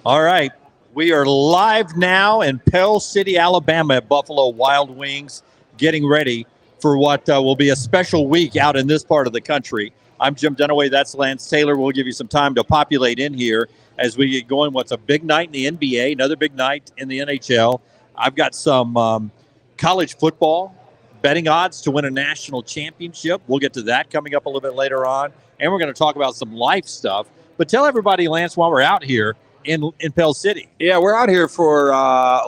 All right. We are live now in Pell City, Alabama at Buffalo Wild Wings, getting ready for what will be a special week out in this part of the country. I'm Jim Dunaway. That's Lance Taylor. We'll give you some time to populate in here as we get going. What's a big night in the NBA, another big night in the NHL. I've got some college football betting odds to win a national championship. We'll get to that coming up a little bit later on. And we're going to talk about some life stuff. But tell everybody, Lance, while we're out here in Pell City. Yeah, we're out here for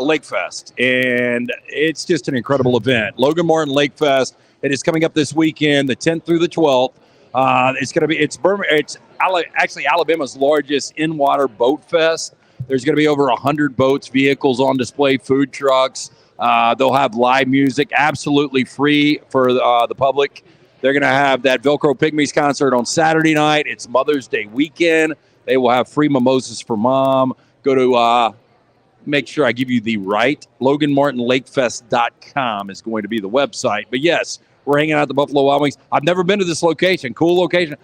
Lakefest, and it's just an incredible event. Logan Martin Lakefest. It is coming up this weekend, the 10th through the 12th. It's going to be it's actually Alabama's largest in-water boat fest. There's going to be over 100 boats, vehicles on display, food trucks. They'll have live music, absolutely free for the public. They're going to have that Velcro Pygmies concert on Saturday night. It's Mother's Day weekend. They will have free mimosas for mom. Go to, make sure I give you the right, LoganMartinLakefest.com is going to be the website. But yes, we're hanging out at the Buffalo Wild Wings. I've never been to this location. Cool location.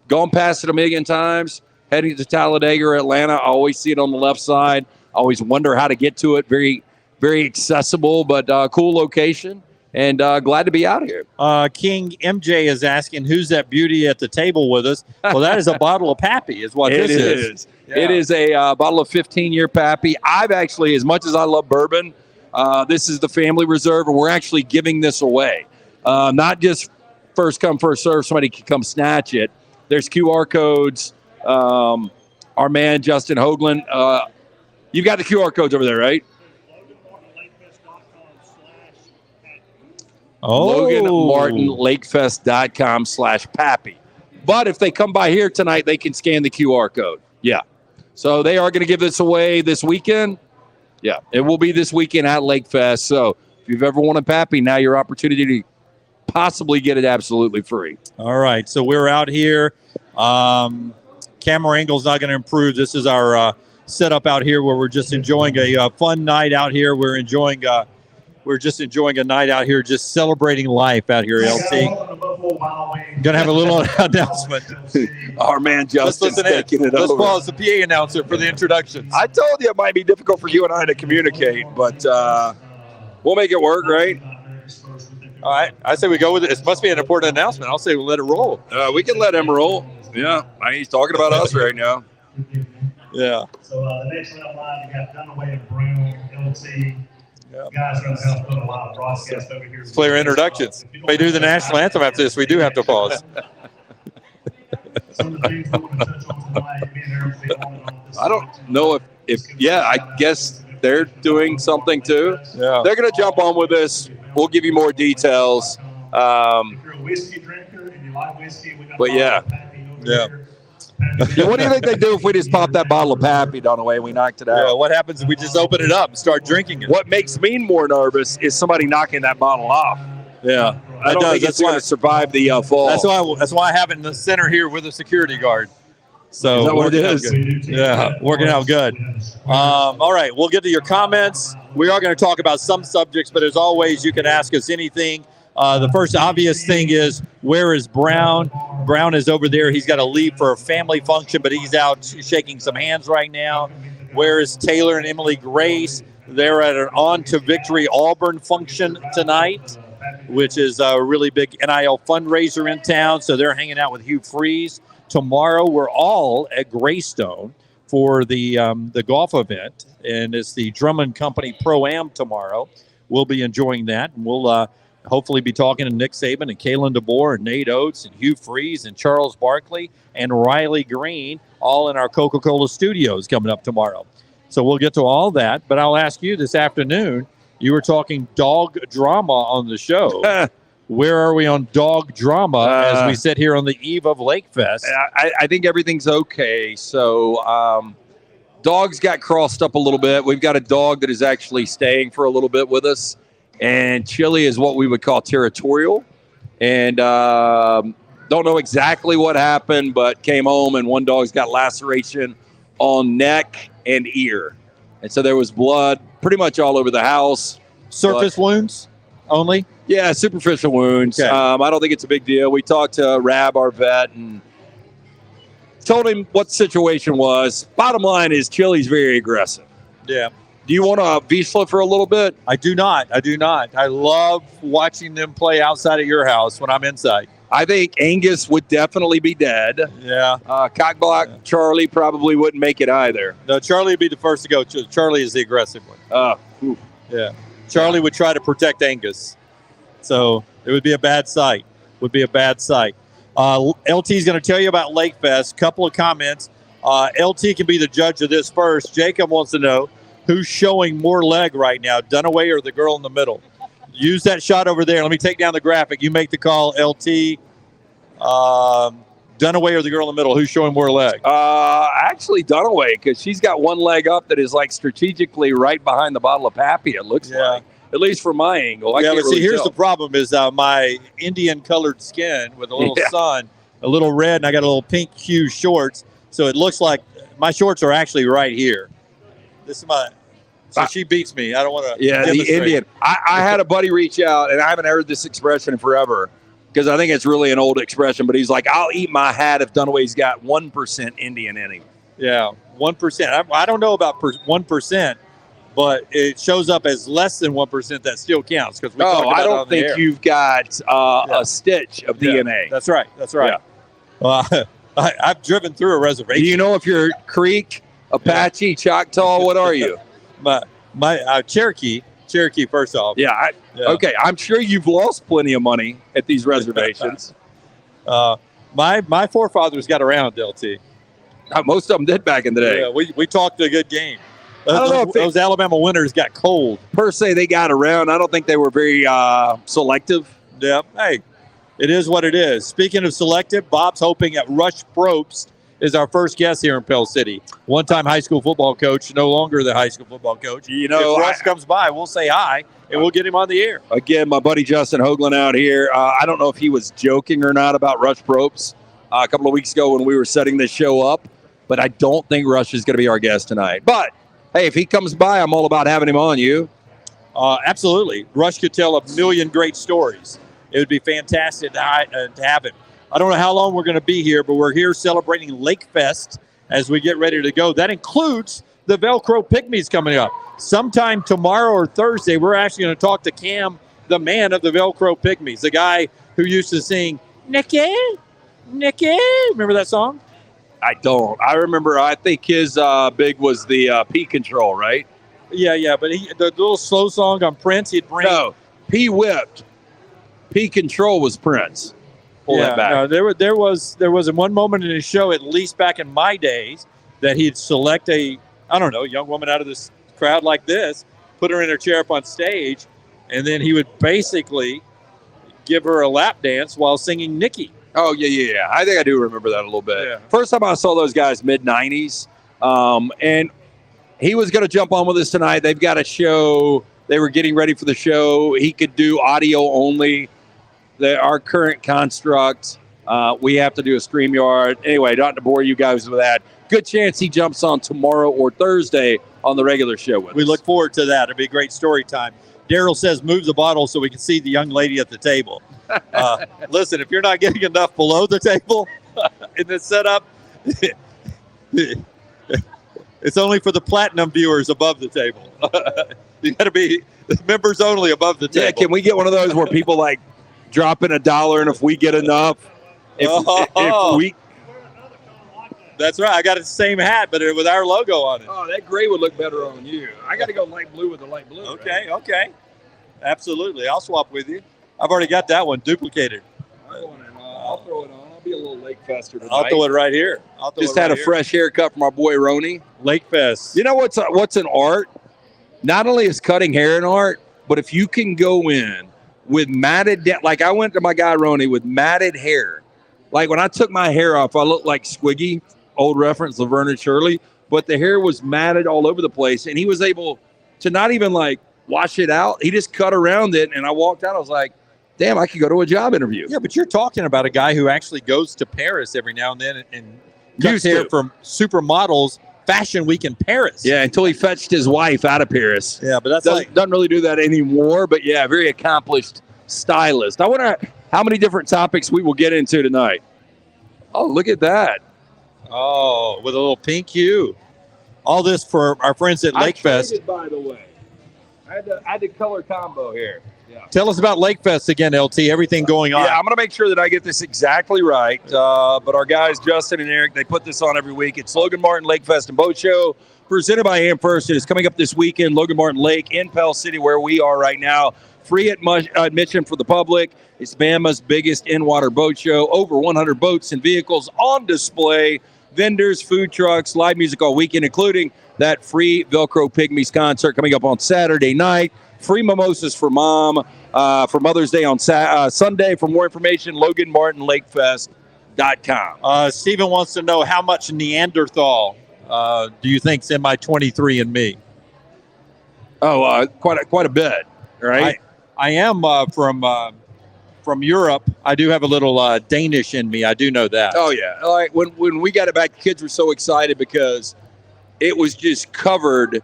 Gone past it a million times. Heading to Talladega or Atlanta, I always see it on the left side. I always wonder how to get to it. Very, very accessible, but cool location. And glad to be out here. King MJ is asking, who's that beauty at the table with us? Well, that is a bottle of Pappy is what this is. Yeah. It is a bottle of 15-year Pappy. I've actually, as much as I love bourbon, this is the family reserve, and we're actually giving this away. Not just first come, first serve, somebody can come snatch it. There's QR codes. Our man, Justin Hoagland, you've got the QR codes over there, right? LoganMartinLakefest.com/Pappy. But if they come by here tonight, they can scan the QR code. Yeah. So they are going to give this away this weekend. Yeah. It will be this weekend at Lakefest. So if you've ever wanted Pappy, now your opportunity to possibly get it absolutely free. All right. So we're out here. Camera angle's not going to improve. This is our setup out here where we're just enjoying a fun night out here. We're just enjoying a night out here, just celebrating life out here, LT. Going to have a little announcement. Our man Justin's taking it over. Let's pause the PA announcer for the introductions. I told you it might be difficult for you and I to communicate, but we'll make it work, right? All right. I say we go with it. It must be an important announcement. I'll say we'll let it roll. We can let him roll. Yeah. He's talking about us right now. Yeah. So the next round line, we got Dunaway and Brown, LT. Yep. Guys are going to help put a lot of broadcast over here. Play your introductions. If we do the national anthem after this, we do have to pause. I don't know if I guess they're doing something too. Yeah. They're going to jump on with us. We'll give you more details. If you're a whiskey drinker and you like whiskey, we got But yeah. Yeah. Yeah, what do you think they do if we just pop that bottle of Pappy, Dunaway, and we knocked it out? Yeah, what happens if we just open it up and start drinking it? What makes me more nervous is somebody knocking that bottle off. Yeah, I don't think it's going to survive the fall. That's why I have it in the center here with a security guard. So is that what it is? Yeah, working out good. All right, we'll get to your comments. We are going to talk about some subjects, but as always, you can ask us anything. The first obvious thing is, where is Brown? Brown is over there. He's got to leave for a family function, but he's out shaking some hands right now. Where is Taylor and Emily Grace? They're at an On to Victory Auburn function tonight, which is a really big NIL fundraiser in town. So they're hanging out with Hugh Freeze. Tomorrow, we're all at Greystone for the golf event, and it's the Drummond Company Pro-Am tomorrow. We'll be enjoying that, and we'll hopefully be talking to Nick Saban and Kalen DeBoer and Nate Oates and Hugh Freeze and Charles Barkley and Riley Green, all in our Coca-Cola studios coming up tomorrow. So we'll get to all that, but I'll ask you this afternoon, you were talking dog drama on the show. Where are we on dog drama as we sit here on the eve of Lakefest? I think everything's okay. So dogs got crossed up a little bit. We've got a dog that is actually staying for a little bit with us. And Chili is what we would call territorial. And don't know exactly what happened, but came home and one dog's got laceration on neck and ear. And so there was blood pretty much all over the house. Surface wounds only? Yeah, superficial wounds. Okay. I don't think it's a big deal. We talked to Rab, our vet, and Told him what the situation was. Bottom line is Chili's very aggressive. Yeah. Do you want to Vizsla for a little bit? I do not. I love watching them play outside of your house when I'm inside. I think Angus would definitely be dead. Yeah. Cockblock Charlie probably wouldn't make it either. No, Charlie would be the first to go. Charlie is the aggressive one. Yeah. Charlie would try to protect Angus. So it would be a bad sight. LT is going to tell you about Lakefest. Couple of comments. LT can be the judge of this first. Jacob wants to know who's showing more leg right now, Dunaway or the girl in the middle. Use that shot over there. Let me take down the graphic. You make the call, LT. Dunaway or the girl in the middle? Who's showing more leg? Actually, Dunaway, because she's got one leg up that is like strategically right behind the bottle of Pappy, it looks like. At least from my angle. I can't but see, really here's tell. the problem is my Indian-colored skin with a little sun, a little red, and I got a little pink hue shorts. So it looks like my shorts are actually right here. This is my... So she beats me. I don't want to... Yeah, the Indian. I had a buddy reach out, and I haven't heard this expression in forever because I think it's really an old expression, but he's like, I'll eat my hat if Dunaway's got 1% Indian in him. Yeah, 1%. I don't know about 1%, but it shows up as less than 1%. That still counts. Because I don't think you've got a stitch of DNA. That's right. Yeah. I've driven through a reservation. Do you know if you're Creek, Apache, Choctaw? What are you? My Cherokee first off. Okay, I'm sure you've lost plenty of money at these reservations. My forefathers got around, LT. Most of them did back in the day. Yeah, we talked a good game. I don't know if those Alabama winters got cold. Per se, they got around. I don't think they were very selective. Yeah. Hey, it is what it is. Speaking of selective, Bob's hoping that Rush Probst is our first guest here in Pell City. One-time high school football coach, no longer the high school football coach. You know, if Rush comes by, we'll say hi, and we'll get him on the air. Again, my buddy Justin Hoagland out here. I don't know if he was joking or not about Rush Probst a couple of weeks ago when we were setting this show up, but I don't think Rush is going to be our guest tonight. But, hey, if he comes by, I'm all about having him on you. Absolutely. Rush could tell a million great stories. It would be fantastic to have him. I don't know how long we're going to be here, but we're here celebrating Lakefest as we get ready to go. That includes the Velcro Pygmies coming up. Sometime tomorrow or Thursday, we're actually going to talk to Cam, the man of the Velcro Pygmies, the guy who used to sing, Nicky, Nicky. Remember that song? I don't. I remember, I think his big was the P Control, right? Yeah, but the little slow song on Prince, he'd bring... No, P Whipped. P Control was Prince. Pull that back. No, there was one moment in his show, at least back in my days, that he'd select a young woman out of this crowd like this, put her in her chair up on stage, and then he would basically give her a lap dance while singing Nikki. Oh, yeah. I think I do remember that a little bit. Yeah. First time I saw those guys, mid-'90s, and he was going to jump on with us tonight. They've got a show. They were getting ready for the show. He could do audio only. Our current construct, we have to do a StreamYard. Anyway, not to bore you guys with that. Good chance he jumps on tomorrow or Thursday on the regular show with us. We look forward to that. It'll be a great story time. Daryl says move the bottle so we can see the young lady at the table. Listen, if you're not getting enough below the table in this setup, it's only for the platinum viewers above the table. You got to be members only above the table. Yeah, can we get one of those where people like drop in $1, and if we get enough, if we... That's right. I got the same hat, but with our logo on it. Oh, that gray would look better on you. I got to go light blue with the light blue. Okay. Absolutely. I'll swap with you. I've already got that one duplicated. I'll throw it on. I'll be a little Lakefester tonight. I'll throw it right here. Just had a fresh haircut from our boy Roney. Lakefest. You know what's an art? Not only is cutting hair an art, but if you can go in with matted, like I went to my guy Roney with matted hair. Like when I took my hair off, I looked like Squiggy, old reference, Laverne and Shirley, but the hair was matted all over the place, and he was able to not even like wash it out. He just cut around it, and I walked out. I was like, damn, I could go to a job interview. Yeah, but you're talking about a guy who actually goes to Paris every now and then and cuts hair from supermodels Fashion Week in Paris. Yeah, until he fetched his wife out of Paris. Yeah, but that's doesn't really do that anymore. But yeah, very accomplished stylist. I wonder how many different topics we will get into tonight. Oh, look at that. Oh, with a little pink hue. All this for our friends at Lakefest. Traded, by the way. I had the color combo here. Yeah. Tell us about Lakefest again, LT. Everything going on. Yeah, I'm going to make sure that I get this exactly right. But our guys, Justin and Eric, they put this on every week. It's Logan Martin Lakefest and Boat Show, presented by Am First. It is coming up this weekend, Logan Martin Lake in Pell City, where we are right now. Free admission for the public. It's Bama's biggest in-water boat show. Over 100 boats and vehicles on display. Vendors, food trucks, live music all weekend, including that free Velcro Pygmies concert coming up on Saturday night. Free mimosas for Mom for Mother's Day on Sunday. For more information, LoganMartinLakefest.com. Stephen wants to know how much Neanderthal do you think's in my 23andMe? Oh, quite a bit, right? I am from Europe. I do have a little Danish in me. I do know that. Oh yeah. Like when we got it back, the kids were so excited because it was just covered.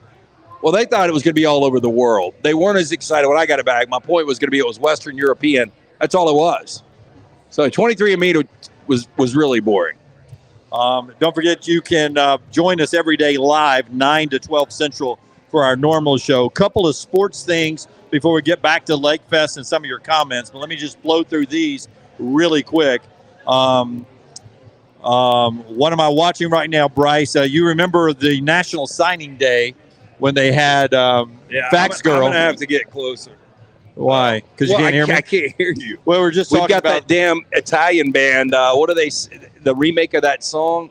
Well, they thought it was going to be all over the world. They weren't as excited when I got it back. My point was going to be it was Western European. That's all it was. So 23andMe was really boring. Don't forget, you can join us every day live, 9 to 12 Central, for our normal show. Couple of sports things before we get back to Lakefest and some of your comments. But let me just blow through these really quick. What am I watching right now, Bryce? You remember the National Signing Day when they had Fax Girl? I'm going to have to get closer. Why? Because you can't hear me? I can't hear you. Well, we're just talking We've got about that damn Italian band. What are they? The remake of that song?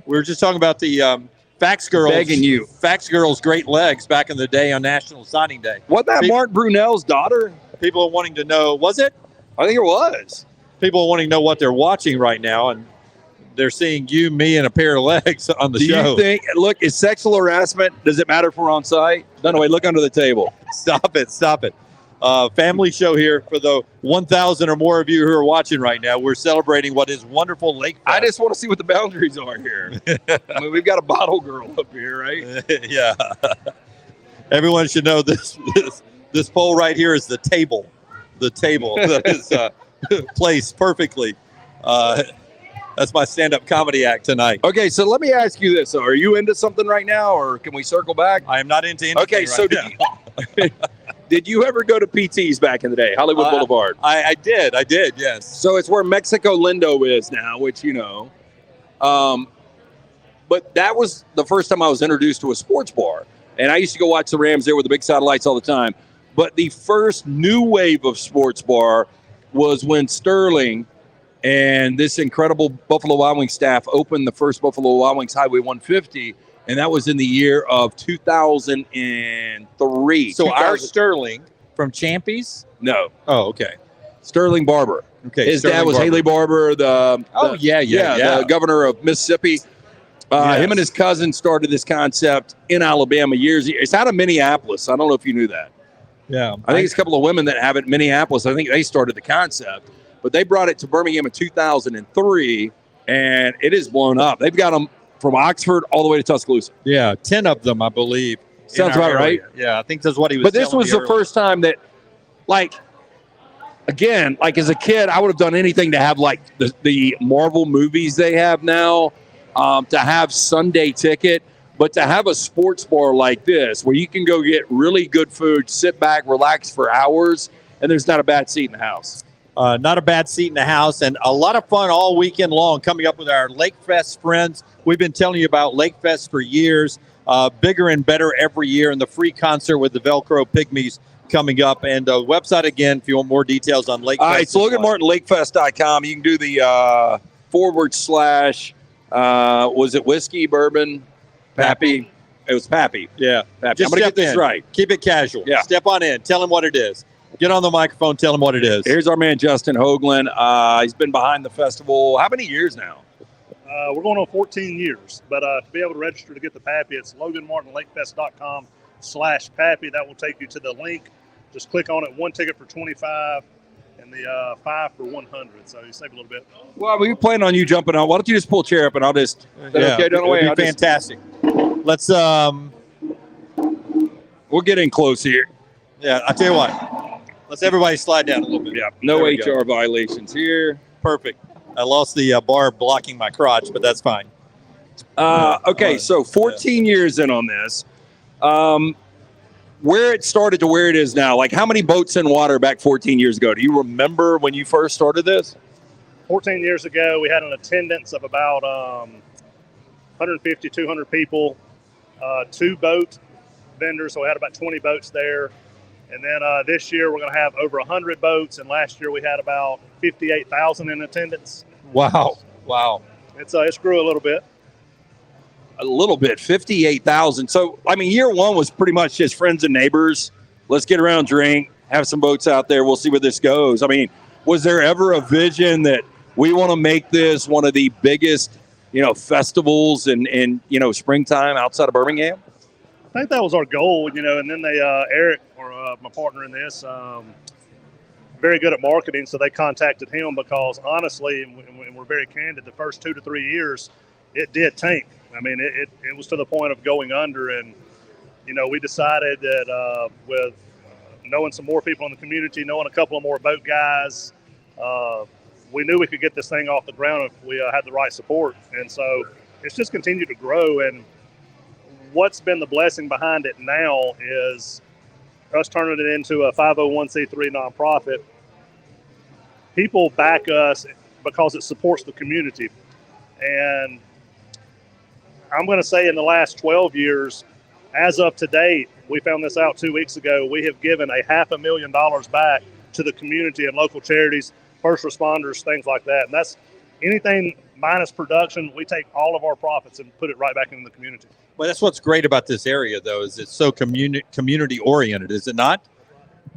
We were just talking about the Fax Girls. Begging you. Fax Girls' great legs back in the day on National Signing Day. Wasn't that Mark Brunell's daughter? People are wanting to know, was it? I think it was. People are wanting to know what they're watching right now, and they're seeing you, me, and a pair of legs on the show. Do you think, look, is sexual harassment, does it matter if we're on site? Dunaway, look under the table. Stop it. Family show here for the 1,000 or more of you who are watching right now. We're celebrating what is wonderful Lakefest. I just want to see what the boundaries are here. I mean, we've got a bottle girl up here, right? Yeah. Everyone should know this pole right here is the table. The table that is placed perfectly. That's my stand-up comedy act tonight. Okay, so let me ask you this. Are you into something right now, or can we circle back? I am not into anything. Okay, so did you ever go to PT's back in the day, Hollywood Boulevard? I did, yes. So it's where Mexico Lindo is now, which you know. But that was the first time I was introduced to a sports bar. And I used to go watch the Rams there with the big satellites all the time. But the first new wave of sports bar was when Sterling and this incredible Buffalo Wild Wings staff opened the first Buffalo Wild Wings Highway 150. And that was in the year of 2003. So our Sterling from Champies? No. Oh, okay. Sterling Barber. Okay. His Sterling dad was Barber. Haley Barber, the governor of Mississippi. Yes. Him and his cousin started this concept in Alabama years. It's out of Minneapolis. I don't know if you knew that. Yeah. I think it's a couple of women that have it in Minneapolis. I think they started the concept. But they brought it to Birmingham in 2003, and it has blown up. They've got them from Oxford all the way to Tuscaloosa. Yeah, 10 of them, I believe. Sounds about right. Yeah, I think that's what he was But this telling was me the first time that, like, again, like as a kid, I would have done anything to have, like, the Marvel movies they have now, to have Sunday ticket, but to have a sports bar like this where you can go get really good food, sit back, relax for hours, and there's not a bad seat in the house. Not a bad seat in the house, and a lot of fun all weekend long coming up with our Lakefest friends. We've been telling you about Lakefest for years, bigger and better every year, and the free concert with the Velcro Pygmies coming up. And the website, again, if you want more details on Lakefest. It's LoganMartinLakefest.com. You can do the / was it whiskey, bourbon, Pappy? It was Pappy. Yeah. Pappy. Just I'm going to step get this in. right. Keep it casual. Yeah. Step on in. Tell him what it is. Get on the microphone. Tell him what it is. Here's our man, Justin Hoagland. He's been behind the festival. How many years now? We're going on 14 years, but to be able to register to get the Pappy, it's LoganMartinLakefest.com/Pappy. That will take you to the link. Just click on it. One ticket for $25 and the 5 for $100. So you save a little bit. Well, we plan on you jumping on. Why don't you just pull a chair up and I'll just. Okay, Dunaway. It'd be fantastic. Let's. We'll get in close here. Yeah, I'll tell you what. Let's everybody slide down a little bit. Yeah, no There we HR violations here. Perfect. I lost the bar blocking my crotch, but that's fine. Okay, so 14 years in on this. Where it started to where it is now, like how many boats in water back 14 years ago? Do you remember when you first started this? 14 years ago, we had an attendance of about 150, 200 people, 2 boat vendors, so we had about 20 boats there. And then this year we're going to have over 100 boats, and last year we had about 58,000 in attendance. Wow. It's grew a little bit. A little bit, 58,000. So, I mean, year one was pretty much just friends and neighbors. Let's get around, drink, have some boats out there. We'll see where this goes. I mean, was there ever a vision that we want to make this one of the biggest, festivals in springtime outside of Birmingham? I think that was our goal, and then they, Eric, or my partner in this, very good at marketing, so they contacted him because honestly, and we're very candid, the first 2 to 3 years, it did tank. I mean, it was to the point of going under, and we decided that with knowing some more people in the community, knowing a couple of more boat guys, we knew we could get this thing off the ground if we had the right support. And so it's just continued to grow. And what's been the blessing behind it now is us turning it into a 501c3 nonprofit. People back us because it supports the community. And I'm going to say in the last 12 years, as of today, we found this out 2 weeks ago, we have given $500,000 back to the community and local charities, first responders, things like that. And that's anything minus production. We take all of our profits and put it right back into the community. Well, that's what's great about this area, though, is it's so community oriented, is it not?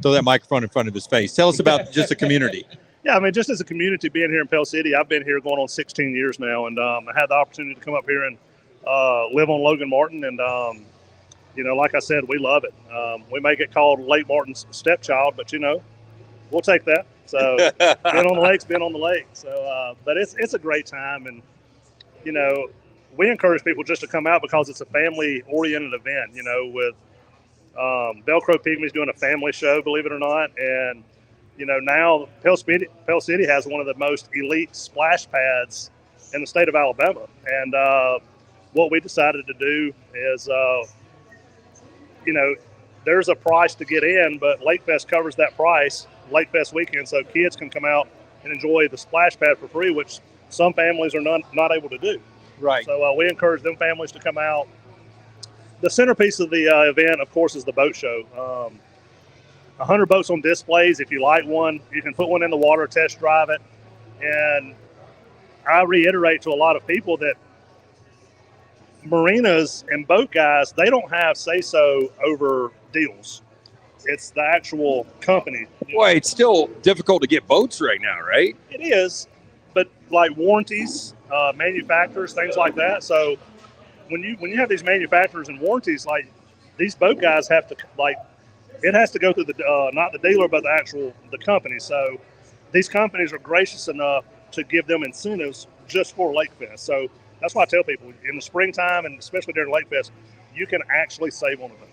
Throw that microphone in front of his face. Tell us about just the community. Yeah, I mean, just as a community being here in Pell City, I've been here going on 16 years now, and I had the opportunity to come up here and live on Logan Martin, and like I said, we love it. We may get called Lake Martin's stepchild, but we'll take that. So being on the lake's been on the lake. So, but it's a great time, and we encourage people just to come out because it's a family-oriented event. With Velcro Pygmies doing a family show, believe it or not, and now Pell City has one of the most elite splash pads in the state of Alabama, and what we decided to do is, there's a price to get in, but Lakefest covers that price, Lakefest weekend, so kids can come out and enjoy the splash pad for free, which some families are not able to do. Right. So we encourage them families to come out. The centerpiece of the event, of course, is the boat show. 100 boats on displays. If you like one, you can put one in the water, test drive it. And I reiterate to a lot of people that marinas and boat guys, they don't have say-so over deals. It's the actual company. Boy, it's still difficult to get boats right now, right? It is, but like warranties, manufacturers, things like that. So when you have these manufacturers and warranties, like these boat guys have to, like, it has to go through the not the dealer, but the company. So these companies are gracious enough to give them incentives just for Lakefest. So that's why I tell people in the springtime, and especially during Lakefest, you can actually save on a boat.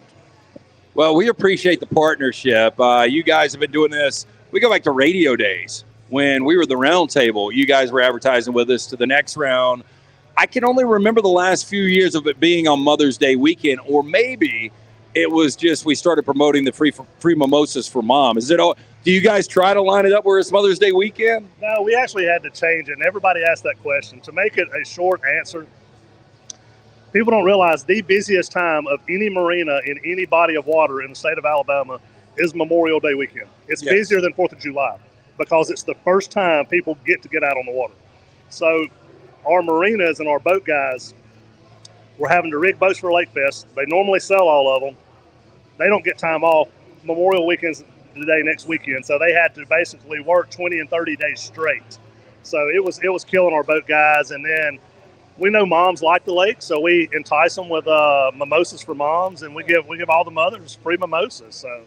Well, we appreciate the partnership. You guys have been doing this. We go back to radio days when we were the round table. You guys were advertising with us to the next round. I can only remember the last few years of it being on Mother's Day weekend, or maybe it was just we started promoting the free mimosas for mom. Is it all? Do you guys try to line it up where it's Mother's Day weekend? No, we actually had to change it, and everybody asked that question. To make it a short answer, people don't realize the busiest time of any marina in any body of water in the state of Alabama is Memorial Day weekend. It's busier than 4th of July because it's the first time people get out on the water. So our marinas and our boat guys, we're having to rig boats for Lakefest. They normally sell all of them. They don't get time off. Memorial weekend's the day next weekend, so they had to basically work 20 and 30 days straight. So it was killing our boat guys. And then we know moms like the lake, so we entice them with mimosas for moms, and we give all the mothers free mimosas. So,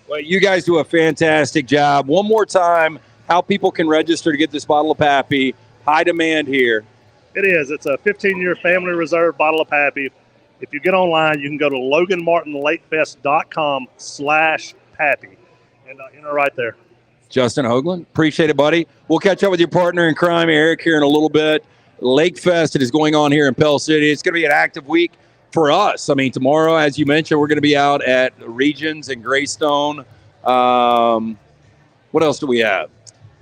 well, you guys do a fantastic job. One more time, how people can register to get this bottle of Pappy. High demand here. It is. It's a 15-year family reserve bottle of Pappy. If you get online, you can go to loganmartinlakefest.com/Pappy and enter right there. Justin Hoagland, appreciate it, buddy. We'll catch up with your partner in crime, Eric, here in a little bit. Lakefest that is going on here in Pell City. It's going to be an active week for us. I mean, tomorrow, as you mentioned, we're going to be out at Regions in Greystone. What else do we have?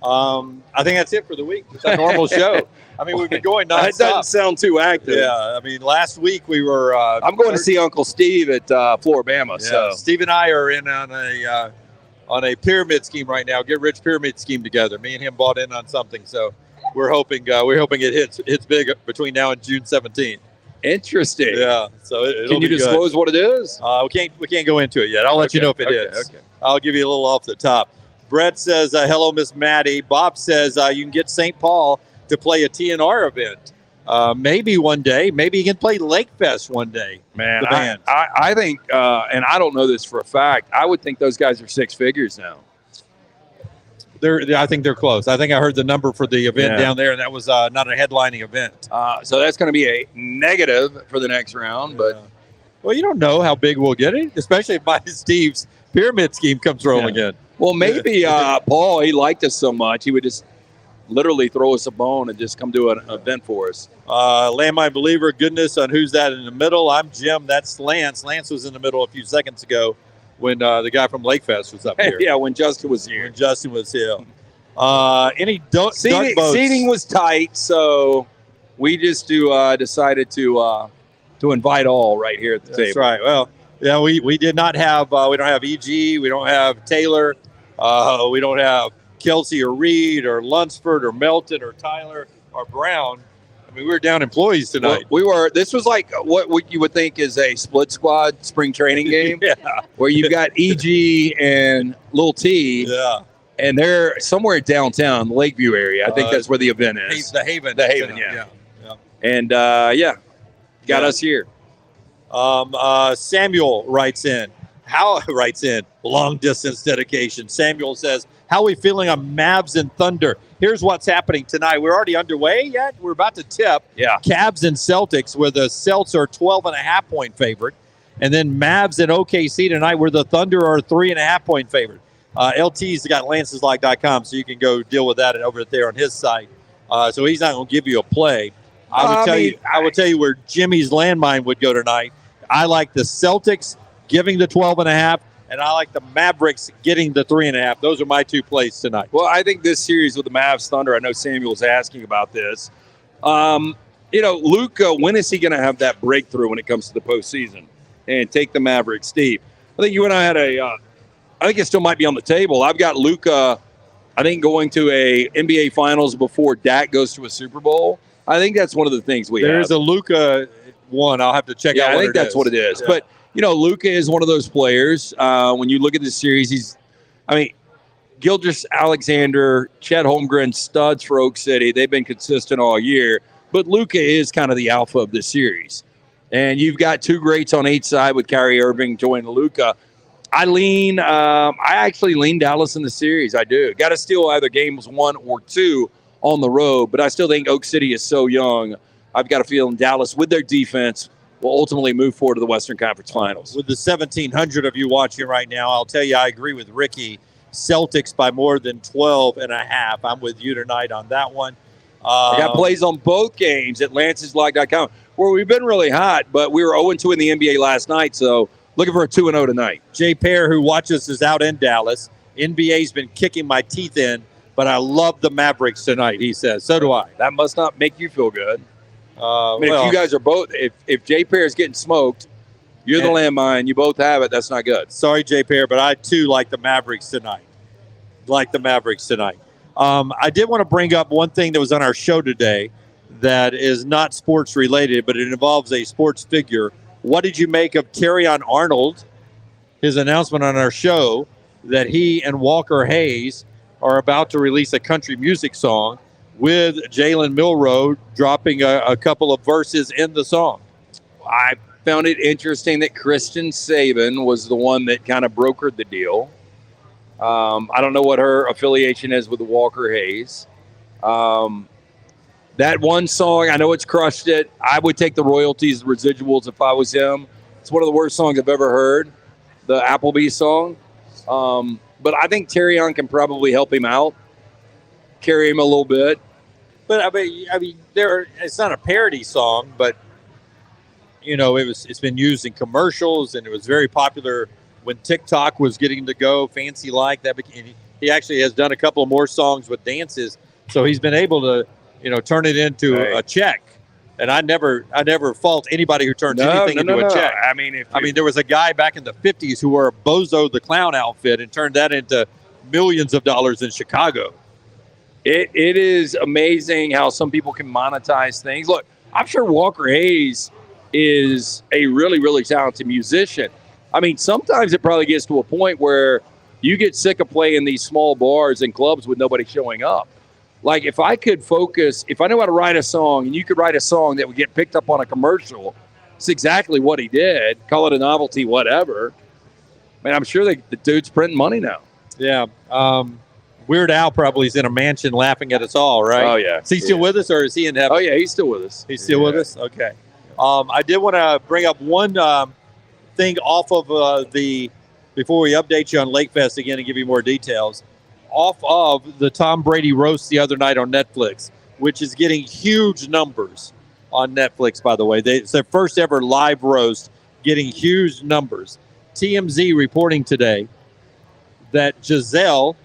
I think that's it for the week. It's a normal show. I mean, we've been going nonstop. That doesn't sound too active. Yeah, I mean, last week we were. I'm going to see Uncle Steve at Floribama. Yeah, So Steve and I are in on a pyramid scheme right now. Get rich pyramid scheme together. Me and him bought in on something, so we're hoping it hits big between now and June 17th. Interesting. Yeah. So it'll Can you be disclose what it is? We can't go into it yet. I'll let you know if it is. Okay. I'll give you a little off the top. Brett says, hello, Miss Maddie. Bob says you can get St. Paul to play a TNR event. Maybe one day. Maybe you can play Lakefest one day. Man, the band. I think, and I don't know this for a fact, I would think those guys are six figures now. I think they're close. I think I heard the number for the event down there, and that was not a headlining event. So that's going to be a negative for the next round. But well, you don't know how big we'll get it, especially if my Steve's pyramid scheme comes rolling in. Well, maybe Paul, he liked us so much, he would just literally throw us a bone and just come do an event for us. Landmine Believer, goodness on who's that in the middle. I'm Jim. That's Lance. Lance was in the middle a few seconds ago when the guy from Lakefest was up here. Yeah, when Justin was here. When Justin was here. Any duck boats? Seating was tight, so we just decided to invite all right here at the table. That's right. Well, yeah, we did not have we don't have EG, we don't have Taylor, we don't have Kelsey or Reed or Lunsford or Melton or Tyler or Brown. I mean, we were down employees tonight. Well, this was like what you would think is a split squad spring training game. Yeah. Where you've got EG and Lil T. Yeah. And they're somewhere downtown, the Lakeview area. I think that's where the event is. The Haven. The Haven, yeah. And, got us here. Samuel writes in, long distance dedication. Samuel says, how are we feeling on Mavs and Thunder? Here's what's happening tonight. We're already underway yet. We're about to tip. Yeah. Cavs and Celtics, where the Celts are 12.5-point favorite. And then Mavs and OKC tonight, where the Thunder are 3.5-point favorite. LT's got lanceslike.com, so you can go deal with that over there on his site. So he's not going to give you a play. I would tell you where Jimmy's landmine would go tonight. I like the Celtics giving the 12.5, and I like the Mavericks getting the 3.5. Those are my two plays tonight. Well, I think this series with the Mavs Thunder, I know Samuel's asking about this. Luka, when is he going to have that breakthrough when it comes to the postseason and take the Mavericks? Steve, I think you and I had I think it still might be on the table. I've got Luka, I think, going to a NBA Finals before Dak goes to a Super Bowl. I think that's one of the things we have. There's a Luka one. I'll have to check out what it is. I think that's what it is. Yeah. But, Luka is one of those players. When you look at this series, Gilgeous Alexander, Chet Holmgren, studs for Oak City. They've been consistent all year. But Luka is kind of the alpha of this series. And you've got two greats on each side with Kyrie Irving joining Luka. I actually lean Dallas in the series. I do. Got to steal either games 1 or 2 on the road, but I still think Oak City is so young. I've got a feeling Dallas, with their defense, will ultimately move forward to the Western Conference Finals. With the 1,700 of you watching right now, I'll tell you I agree with Ricky. Celtics by more than 12.5. I'm with you tonight on that one. I got plays on both games at lanceslike.com, where we've been really hot, but we were 0-2 in the NBA last night, so looking for a 2-0 tonight. Jay Pear, who watches, is out in Dallas. NBA's been kicking my teeth in, but I love the Mavericks tonight, he says. So do I. That must not make you feel good. If you guys are both, if Jay Pear is getting smoked, you're the landmine, you both have it, that's not good. Sorry, Jay Pear, but I, too, like the Mavericks tonight. I did want to bring up one thing that was on our show today that is not sports related, but it involves a sports figure. What did you make of Terrion Arnold, his announcement on our show that he and Walker Hayes are about to release a country music song with Jalen Milroe dropping a couple of verses in the song? I found it interesting that Kristen Saban was the one that kind of brokered the deal. I don't know what her affiliation is with Walker Hayes. That one song, I know it's crushed it. I would take the royalties, the residuals if I was him. It's one of the worst songs I've ever heard, the Applebee's song. But I think Terrion can probably help him out, carry him a little bit. But I mean, it's not a parody song, but it's been used in commercials, and it was very popular when TikTok was getting to go. Fancy Like that. He actually has done a couple more songs with dances, so he's been able to, turn it into a check. And I never fault anybody who turns anything into a check. I mean, there was a guy back in the 50s who wore a Bozo the Clown outfit and turned that into millions of dollars in Chicago. It is amazing how some people can monetize things. Look, I'm sure Walker Hayes is a really, really talented musician. I mean, sometimes it probably gets to a point where you get sick of playing these small bars and clubs with nobody showing up. Like, if I could focus, if I knew how to write a song and you could write a song that would get picked up on a commercial, it's exactly what he did. Call it a novelty, whatever. Man, I'm sure the dude's printing money now. Yeah. Weird Al probably is in a mansion laughing at us all, right? Oh, yeah. Is he still with us, or is he in heaven? Oh, yeah, he's still with us. He's still with us? Okay. I did want to bring up one thing off of before we update you on Lakefest again and give you more details, off of the Tom Brady roast the other night on Netflix, which is getting huge numbers on Netflix, by the way. It's their first ever live roast, getting huge numbers. TMZ reporting today that Giselle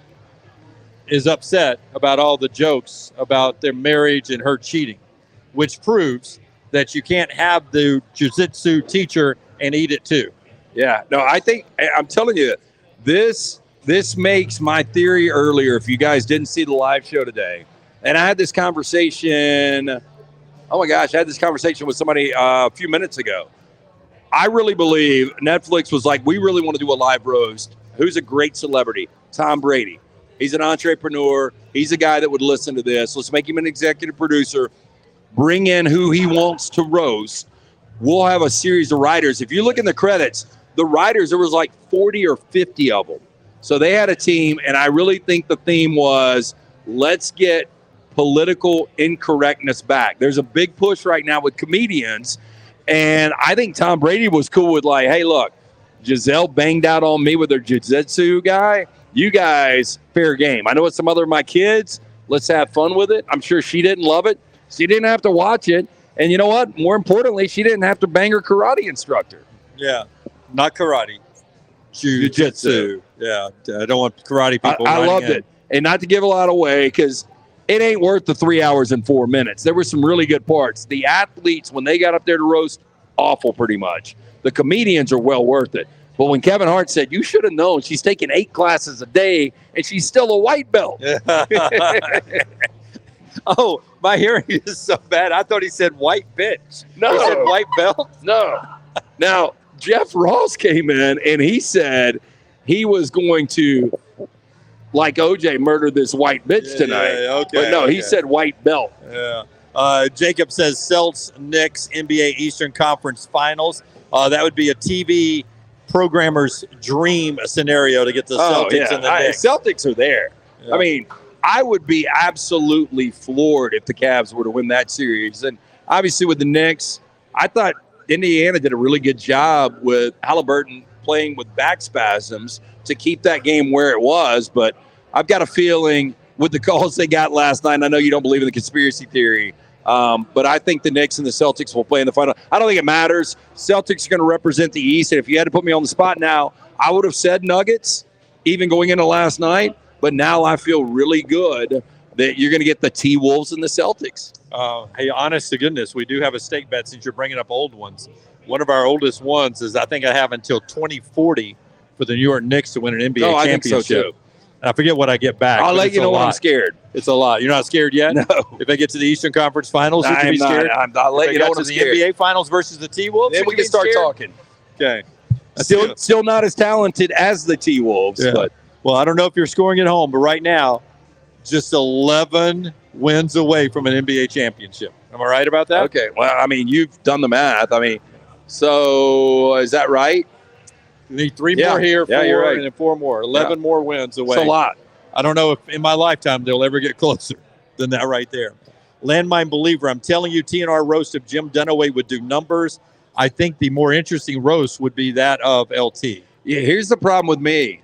is upset about all the jokes about their marriage and her cheating, which proves that you can't have the jiu-jitsu teacher and eat it too. Yeah, no, I'm telling you, this makes my theory earlier, if you guys didn't see the live show today. And I had this conversation, with somebody a few minutes ago. I really believe Netflix was like, we really want to do a live roast. Who's a great celebrity? Tom Brady. He's an entrepreneur. He's a guy that would listen to this. Let's make him an executive producer. Bring in who he wants to roast. We'll have a series of writers. If you look in the credits, the writers, there was like 40 or 50 of them. So they had a team, and I really think the theme was, let's get political incorrectness back. There's a big push right now with comedians, and I think Tom Brady was cool with like, hey, look, Giselle banged out on me with her jiu-jitsu guy. You guys, fair game. I know it's some other of my kids. Let's have fun with it. I'm sure she didn't love it. She didn't have to watch it. And you know what? More importantly, she didn't have to bang her karate instructor. Yeah, not karate. Jiu-jitsu. Yeah, I don't want karate people. I loved it. And not to give a lot away, because it ain't worth the 3 hours and 4 minutes. There were some really good parts. The athletes, when they got up there to roast, awful pretty much. The comedians are well worth it. But when Kevin Hart said, you should have known she's taking 8 classes a day and she's still a white belt. Oh, my hearing is so bad. I thought he said white bitch. No. He said white belt? No. Now, Jeff Ross came in and he said he was going to, like OJ, murder this white bitch tonight. Yeah, okay. But no, he said white belt. Yeah. Jacob says Celtics Knicks NBA Eastern Conference Finals. That would be a TV programmer's dream scenario to get the Celtics and the Knicks. Celtics are there. Yeah. I mean, I would be absolutely floored if the Cavs were to win that series. And obviously with the Knicks, I thought Indiana did a really good job with Halliburton playing with back spasms to keep that game where it was. But I've got a feeling with the calls they got last night, and I know you don't believe in the conspiracy theory, but I think the Knicks and the Celtics will play in the final. I don't think it matters. Celtics are going to represent the East. And if you had to put me on the spot now, I would have said Nuggets, even going into last night. But now I feel really good that you're going to get the T-Wolves and the Celtics. Hey, honest to goodness, we do have a stake bet since you're bringing up old ones. One of our oldest ones is I think I have until 2040 for the New York Knicks to win an NBA championship. I think so too. And I forget what I get back. I'll let you know when I'm scared. It's a lot. You're not scared yet? No. If they get to the Eastern Conference Finals, would you be scared? I'll let you know when I'm scared. The NBA Finals versus the T-Wolves? Then we can start talking. Okay. Still not as talented as the T-Wolves, but. Well, I don't know if you're scoring at home, but right now, just 11 wins away from an NBA championship. Am I right about that? Okay. Well, I mean, you've done the math. I mean, so is that right? You need 3 more here, 4, right. and then 4 more. 11 more wins away. It's a lot. I don't know if in my lifetime they'll ever get closer than that right there. Landmine Believer, I'm telling you, TNR roast of Jim Dunaway would do numbers. I think the more interesting roast would be that of LT. Yeah, here's the problem with me.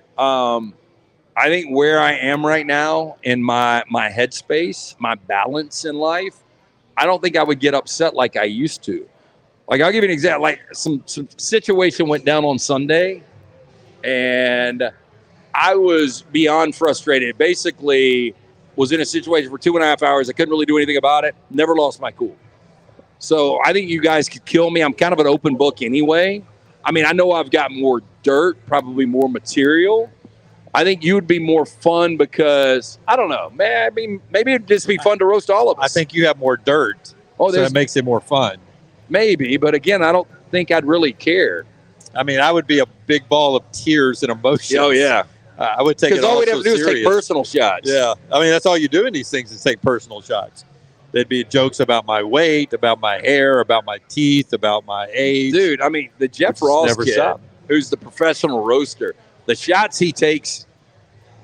I think where I am right now in my headspace, my balance in life, I don't think I would get upset like I used to. Like, I'll give you an example. Like, some situation went down on Sunday, and I was beyond frustrated. Basically, was in a situation for 2.5 hours. I couldn't really do anything about it. Never lost my cool. So I think you guys could kill me. I'm kind of an open book anyway. I mean, I know I've got more dirt, probably more material. I think you would be more fun because, I don't know, maybe it'd just be fun to roast all of us. I think you have more dirt, so that makes it more fun. Maybe, but again, I don't think I'd really care. I mean, I would be a big ball of tears and emotions. Oh, yeah. I would take it all all we'd so have to do serious. is take personal shots. Yeah. I mean, that's all you do in these things is take personal shots. There'd be jokes about my weight, about my hair, about my teeth, about my age. Dude, I mean, the Jeff Ross never kid, stop. who's the professional roaster, the shots he takes,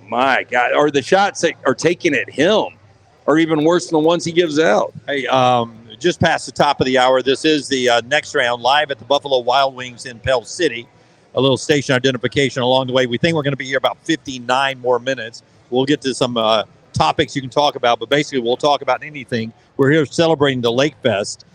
my God, or the shots that are taken at him are even worse than the ones he gives out. Hey, just past the top of the hour, this is the next round live at the Buffalo Wild Wings in Pell City. A little station identification along the way. We think we're going to be here about 59 more minutes. We'll get to some topics you can talk about, but basically we'll talk about anything. We're here celebrating the Lakefest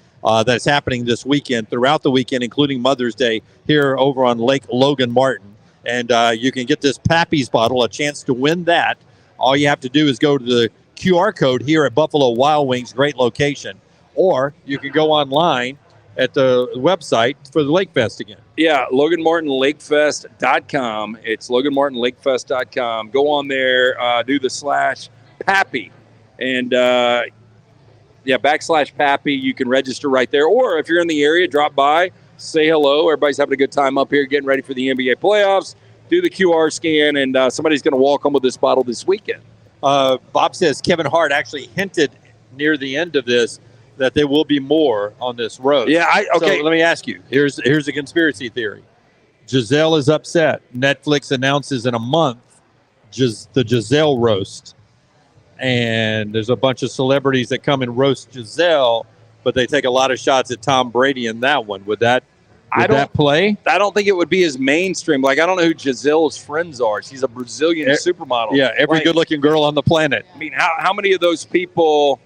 that's happening this weekend, throughout the weekend, including Mother's Day, here over on Lake Logan Martin. And you can get this Pappy's bottle, a chance to win that. All you have to do is go to the QR code here at Buffalo Wild Wings, great location. Or you can go online at the website for the Lakefest again. Yeah, LoganMartinLakefest.com. It's LoganMartinLakefest.com. Go on there, do the /Pappy. And, /Pappy. You can register right there. Or if you're in the area, drop by, say hello. Everybody's having a good time up here getting ready for the NBA playoffs. Do the QR scan, and somebody's going to walk home with this bottle this weekend. Bob says Kevin Hart actually hinted near the end of this that there will be more on this road. Yeah, okay. So let me ask you. Here's a conspiracy theory. Giselle is upset. Netflix announces in a month the Giselle roast. And there's a bunch of celebrities that come and roast Giselle, but they take a lot of shots at Tom Brady in that one. Would that play? I don't think it would be as mainstream. Like, I don't know who Giselle's friends are. She's a Brazilian supermodel. Yeah, every good-looking girl on the planet. I mean, how many of those people...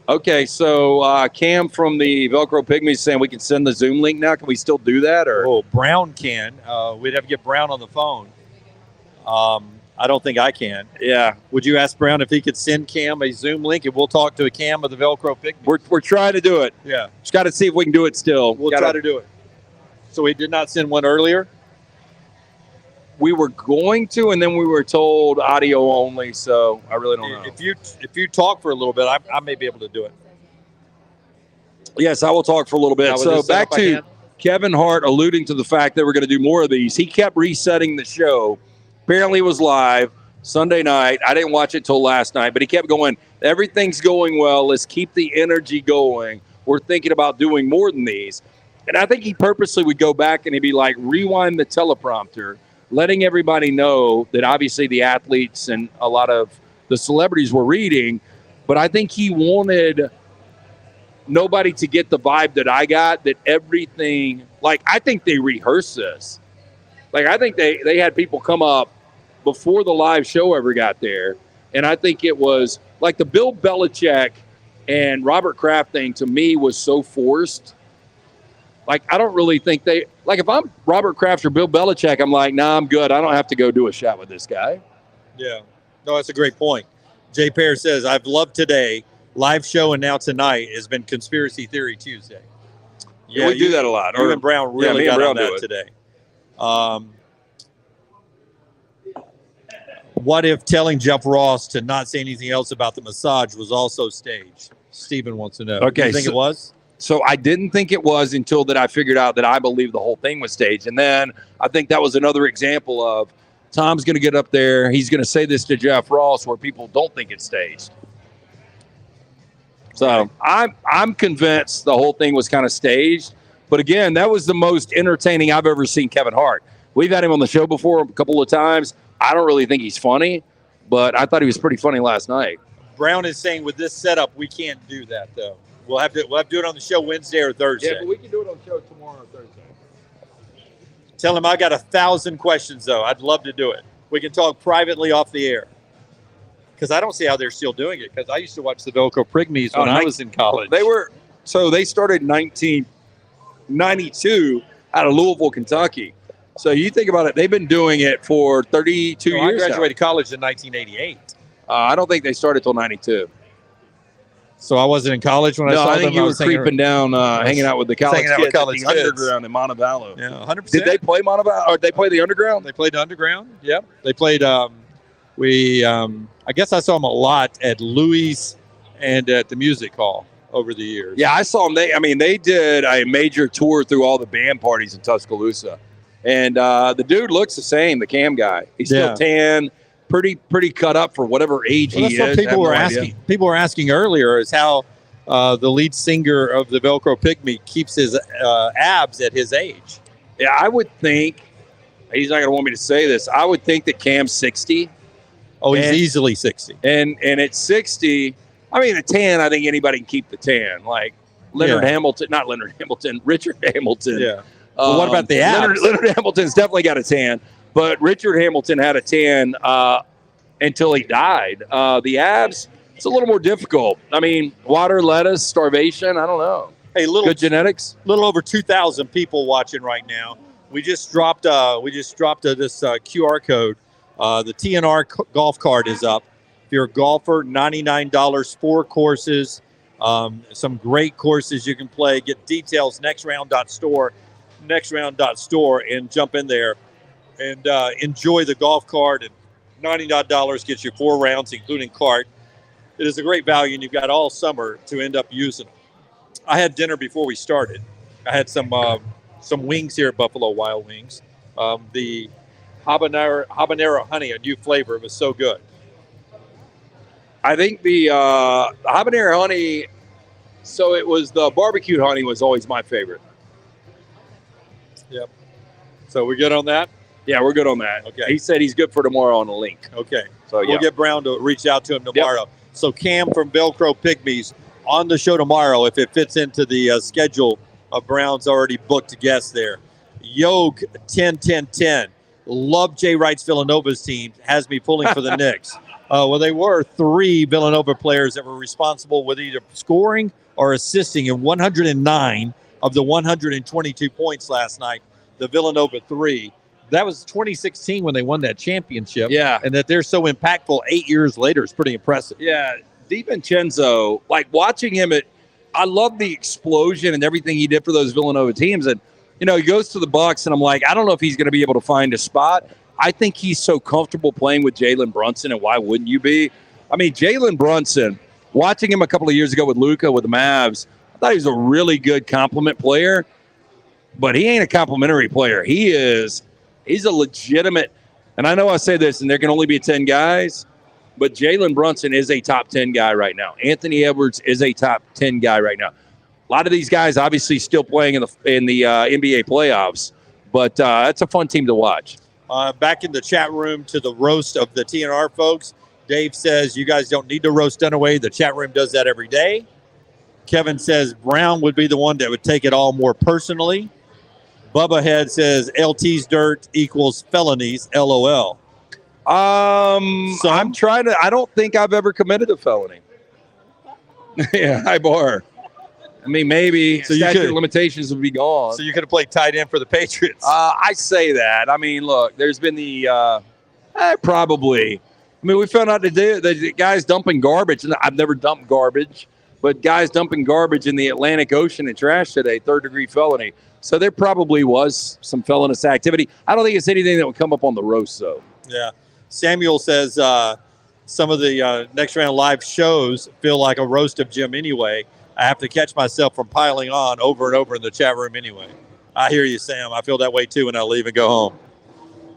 Okay, so Cam from the Velcro Pygmies is saying we can send the Zoom link now. Can we still do that? Or Brown can. We'd have to get Brown on the phone. I don't think I can. Yeah. Would you ask Brown if he could send Cam a Zoom link, and we'll talk to a Cam of the Velcro Pygmies? We're trying to do it. Yeah. Just got to see if we can do it still. We'll try to do it. So we did not send one earlier? We were going to, and then we were told audio only, so I really don't know. If you talk for a little bit, I may be able to do it. Yes, I will talk for a little bit. So back to Kevin Hart alluding to the fact that we're going to do more of these. He kept resetting the show. Apparently it was live Sunday night. I didn't watch it till last night, but he kept going, everything's going well. Let's keep the energy going. We're thinking about doing more than these. And I think he purposely would go back and he'd be like, rewind the teleprompter, letting everybody know that obviously the athletes and a lot of the celebrities were reading, but I think he wanted nobody to get the vibe that I got, that everything, like, I think they rehearsed this. Like, I think they had people come up before the live show ever got there, and I think it was, like, the Bill Belichick and Robert Kraft thing to me was so forced. Like, I don't really think like, if I'm Robert Kraft or Bill Belichick, I'm like, nah, I'm good. I don't have to go do a shot with this guy. Yeah. No, that's a great point. Jay Pear says, I've loved today. Live show and now tonight has been Conspiracy Theory Tuesday. Yeah, we do that a lot. You and Brown really got on that today. What if telling Jeff Ross to not say anything else about the massage was also staged? Stephen wants to know. Okay, do you think it was? So I didn't think it was until that I figured out that I believe the whole thing was staged. And then I think that was another example of Tom's going to get up there. He's going to say this to Jeff Ross where people don't think it's staged. So I'm convinced the whole thing was kind of staged. But again, that was the most entertaining I've ever seen Kevin Hart. We've had him on the show before a couple of times. I don't really think he's funny, but I thought he was pretty funny last night. Brown is saying with this setup, we can't do that, though. We'll have to do it on the show Wednesday or Thursday. Yeah, but we can do it on the show tomorrow or Thursday. Tell him I got 1,000 questions, though. I'd love to do it. We can talk privately off the air. Because I don't see how they're still doing it. Because I used to watch the Velcro Pygmies when I was in college. They started in 1992 out of Louisville, Kentucky. So you think about it, they've been doing it for 32 years. I graduated college in 1988. I don't think they started till 92. So I wasn't in college when I saw them. I think you were creeping down, hanging out with the college kids at the underground in Montevallo. Yeah, 100%. Did they play Montevallo? Or did they play the underground? They played the underground. Yep. They played. I guess I saw them a lot at Louis and at the music hall over the years. Yeah, I saw them. They did a major tour through all the band parties in Tuscaloosa, and the dude looks the same. The Cam guy, he's still tan. Pretty cut up for whatever age he is. That's what people were asking. People were asking earlier is how the lead singer of the Velcro Pygmy keeps his abs at his age. Yeah, I would think he's not going to want me to say this. I would think that Cam's 60. Oh, he's easily 60. And at 60, the tan. I think anybody can keep the tan. Like Richard Hamilton. Yeah. But what about the abs? Leonard Hamilton's definitely got a tan. But Richard Hamilton had a tan until he died. The abs, it's a little more difficult. Water, lettuce, starvation, I don't know. Hey, good genetics. Little over 2,000 people watching right now. We just dropped this QR code. The TNR golf card is up. If you're a golfer, $99, 4 courses. Some great courses you can play. Get details, nextround.store, and jump in there. And enjoy the golf cart. And $99 gets you 4 rounds, including cart. It is a great value, and you've got all summer to end up using them. I had dinner before we started. I had some wings here at Buffalo Wild Wings. The habanero honey, a new flavor. It was so good. I think the habanero honey, so it was the barbecue honey was always my favorite. Yep. So we're good on that? Yeah, we're good on that. Okay. He said he's good for tomorrow on the link. Okay. So we'll get Brown to reach out to him tomorrow. Yep. So Cam from Velcro Pygmies on the show tomorrow if it fits into the schedule of Brown's already booked guests there. Yog 10-10-10. Love Jay Wright's Villanova's team. Has me pulling for the Knicks. Well, they were 3 Villanova players that were responsible with either scoring or assisting in 109 of the 122 points last night. The Villanova 3. That was 2016 when they won that championship. Yeah. And that they're so impactful 8 years later is pretty impressive. Yeah. DiVincenzo, like watching him I love the explosion and everything he did for those Villanova teams. And, he goes to the Bucks and I'm like, I don't know if he's going to be able to find a spot. I think he's so comfortable playing with Jalen Brunson, and why wouldn't you be? Jalen Brunson, watching him a couple of years ago with Luka with the Mavs, I thought he was a really good compliment player, but he ain't a complimentary player. He's a legitimate, and I know I say this, and there can only be 10 guys, but Jalen Brunson is a top 10 guy right now. Anthony Edwards is a top 10 guy right now. A lot of these guys obviously still playing in the NBA playoffs, but it's a fun team to watch. Back in the chat room to the roast of the TNR folks, Dave says you guys don't need to roast Dunaway. The chat room does that every day. Kevin says Brown would be the one that would take it all more personally. Bubba Head says LT's dirt equals felonies, LOL. I'm trying to. I don't think I've ever committed a felony. Yeah, high bar. Maybe statute of limitations would be gone. So you could have played tight end for the Patriots. I say that. Look, there's been the probably. We found out today the guys dumping garbage, and I've never dumped garbage, but guys dumping garbage in the Atlantic Ocean and trash today, 3rd-degree felony. So there probably was some felonious activity. I don't think it's anything that would come up on the roast, though. Yeah. Samuel says some of the Next Round live shows feel like a roast of Jim anyway. I have to catch myself from piling on over and over in the chat room anyway. I hear you, Sam. I feel that way, too, when I leave and go home.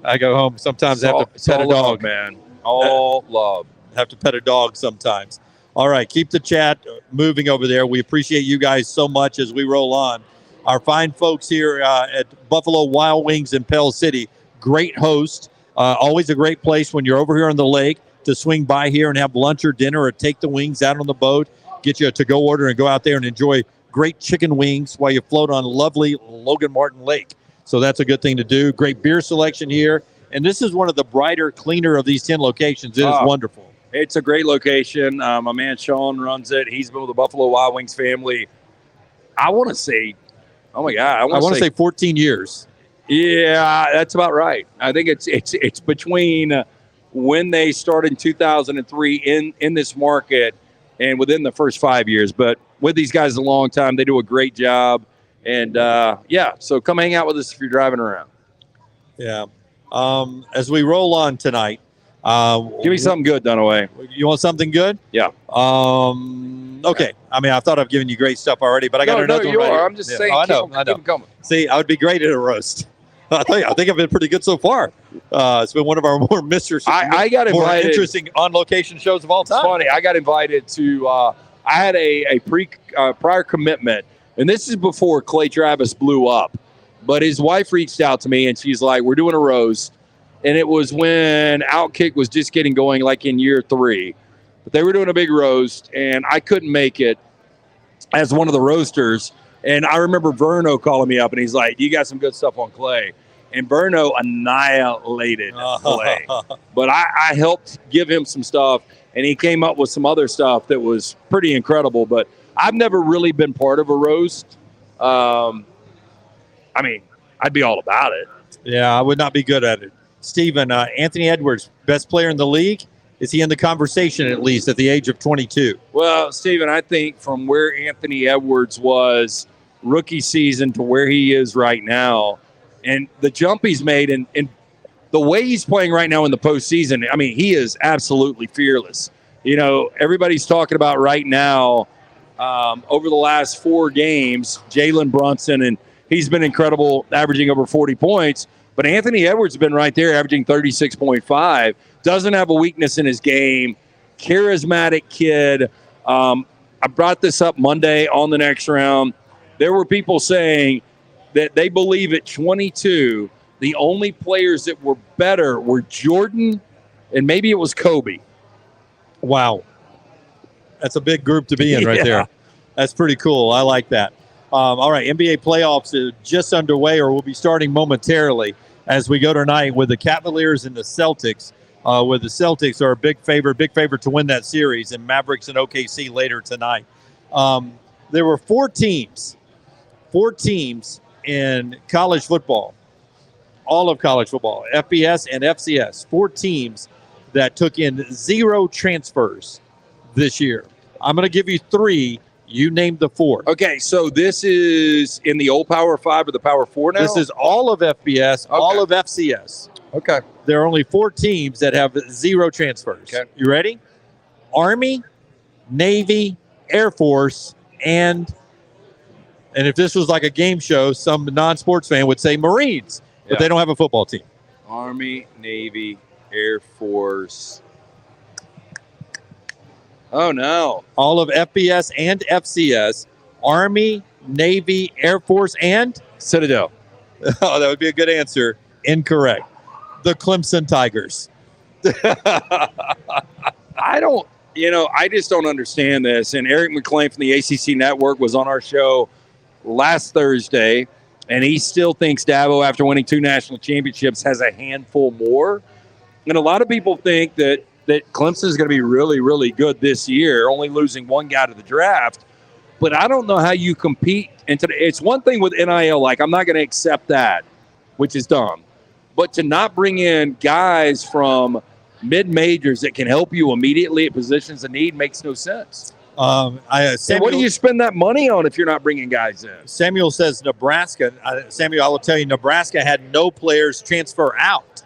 I go home. Sometimes I have to pet a dog. Love, man. All love. Have to pet a dog sometimes. All right, keep the chat moving over there. We appreciate you guys so much as we roll on. Our fine folks here at Buffalo Wild Wings in Pell City, great host. Always a great place when you're over here on the lake to swing by here and have lunch or dinner or take the wings out on the boat, get you a to-go order and go out there and enjoy great chicken wings while you float on lovely Logan Martin Lake. So that's a good thing to do. Great beer selection here And this is one of the brighter, cleaner of these 10 locations. It is wonderful. It's a great location. My man Sean runs it. He's been with the Buffalo Wild Wings family. I want to say, oh my God, I want to say 14 years. Yeah, that's about right. I think it's between when they started in 2003 in this market and within the first 5 years. But with these guys a long time, they do a great job. And so come hang out with us if you're driving around. Yeah. As we roll on tonight, give me something good, Dunaway. You want something good? Yeah. Okay. I mean, I thought I've given you great stuff already, but I got another one. You right are. here. I'm just saying. I know. Keep them coming. See, I would be great at a roast. I think I've been pretty good so far. It's been one of our more I got more invited. interesting on-location shows of all time. It's funny. I got invited to. I had a prior commitment, and this is before Clay Travis blew up. But his wife reached out to me, and she's like, "We're doing a roast," and it was when Outkick was just getting going, like in year 3. But they were doing a big roast, and I couldn't make it as one of the roasters. And I remember Verno calling me up, and he's like, "You got some good stuff on Clay." And Verno annihilated Clay. But I helped give him some stuff, and he came up with some other stuff that was pretty incredible. But I've never really been part of a roast. I mean, I'd be all about it. Yeah, I would not be good at it. Steven, Anthony Edwards, best player in the league? Is he in the conversation at least at the age of 22? Well, Steven, I think from where Anthony Edwards was rookie season to where he is right now, and the jump he's made and the way he's playing right now in the postseason, I mean, he is absolutely fearless. You know, everybody's talking about right now over the last 4 games, Jalen Brunson, and he's been incredible, averaging over 40 points. But Anthony Edwards has been right there, averaging 36.5. Doesn't have a weakness in his game. Charismatic kid. I brought this up Monday on the next round. There were people saying that they believe at 22, the only players that were better were Jordan and maybe it was Kobe. Wow. That's a big group to be in right there. That's pretty cool. I like that. All right, NBA playoffs are just underway or will be starting momentarily as we go tonight with the Cavaliers and the Celtics, where the Celtics are a big favorite to win that series, and Mavericks and OKC later tonight. There were 4 teams in college football, all of college football, FBS and FCS, 4 teams that took in 0 transfers this year. I'm going to give you 3. You named the 4. Okay, so this is in the old Power 5 or the Power 4 now? This is all of FBS, all of FCS. Okay. There are only 4 teams that have 0 transfers. Okay. You ready? Army, Navy, Air Force, and if this was like a game show, some non-sports fan would say Marines, but they don't have a football team. Army, Navy, Air Force. Oh, no. All of FBS and FCS, Army, Navy, Air Force, and Citadel. Oh, that would be a good answer. Incorrect. The Clemson Tigers. I just don't understand this. And Eric McLean from the ACC Network was on our show last Thursday, and he still thinks Dabo, after winning 2 national championships, has a handful more. And a lot of people think that Clemson is going to be really, really good this year, only losing 1 guy to the draft. But I don't know how you compete. And it's one thing with NIL, like I'm not going to accept that, which is dumb. But to not bring in guys from mid-majors that can help you immediately at positions of need makes no sense. What do you spend that money on if you're not bringing guys in? Samuel says Nebraska. Samuel, I will tell you, Nebraska had no players transfer out.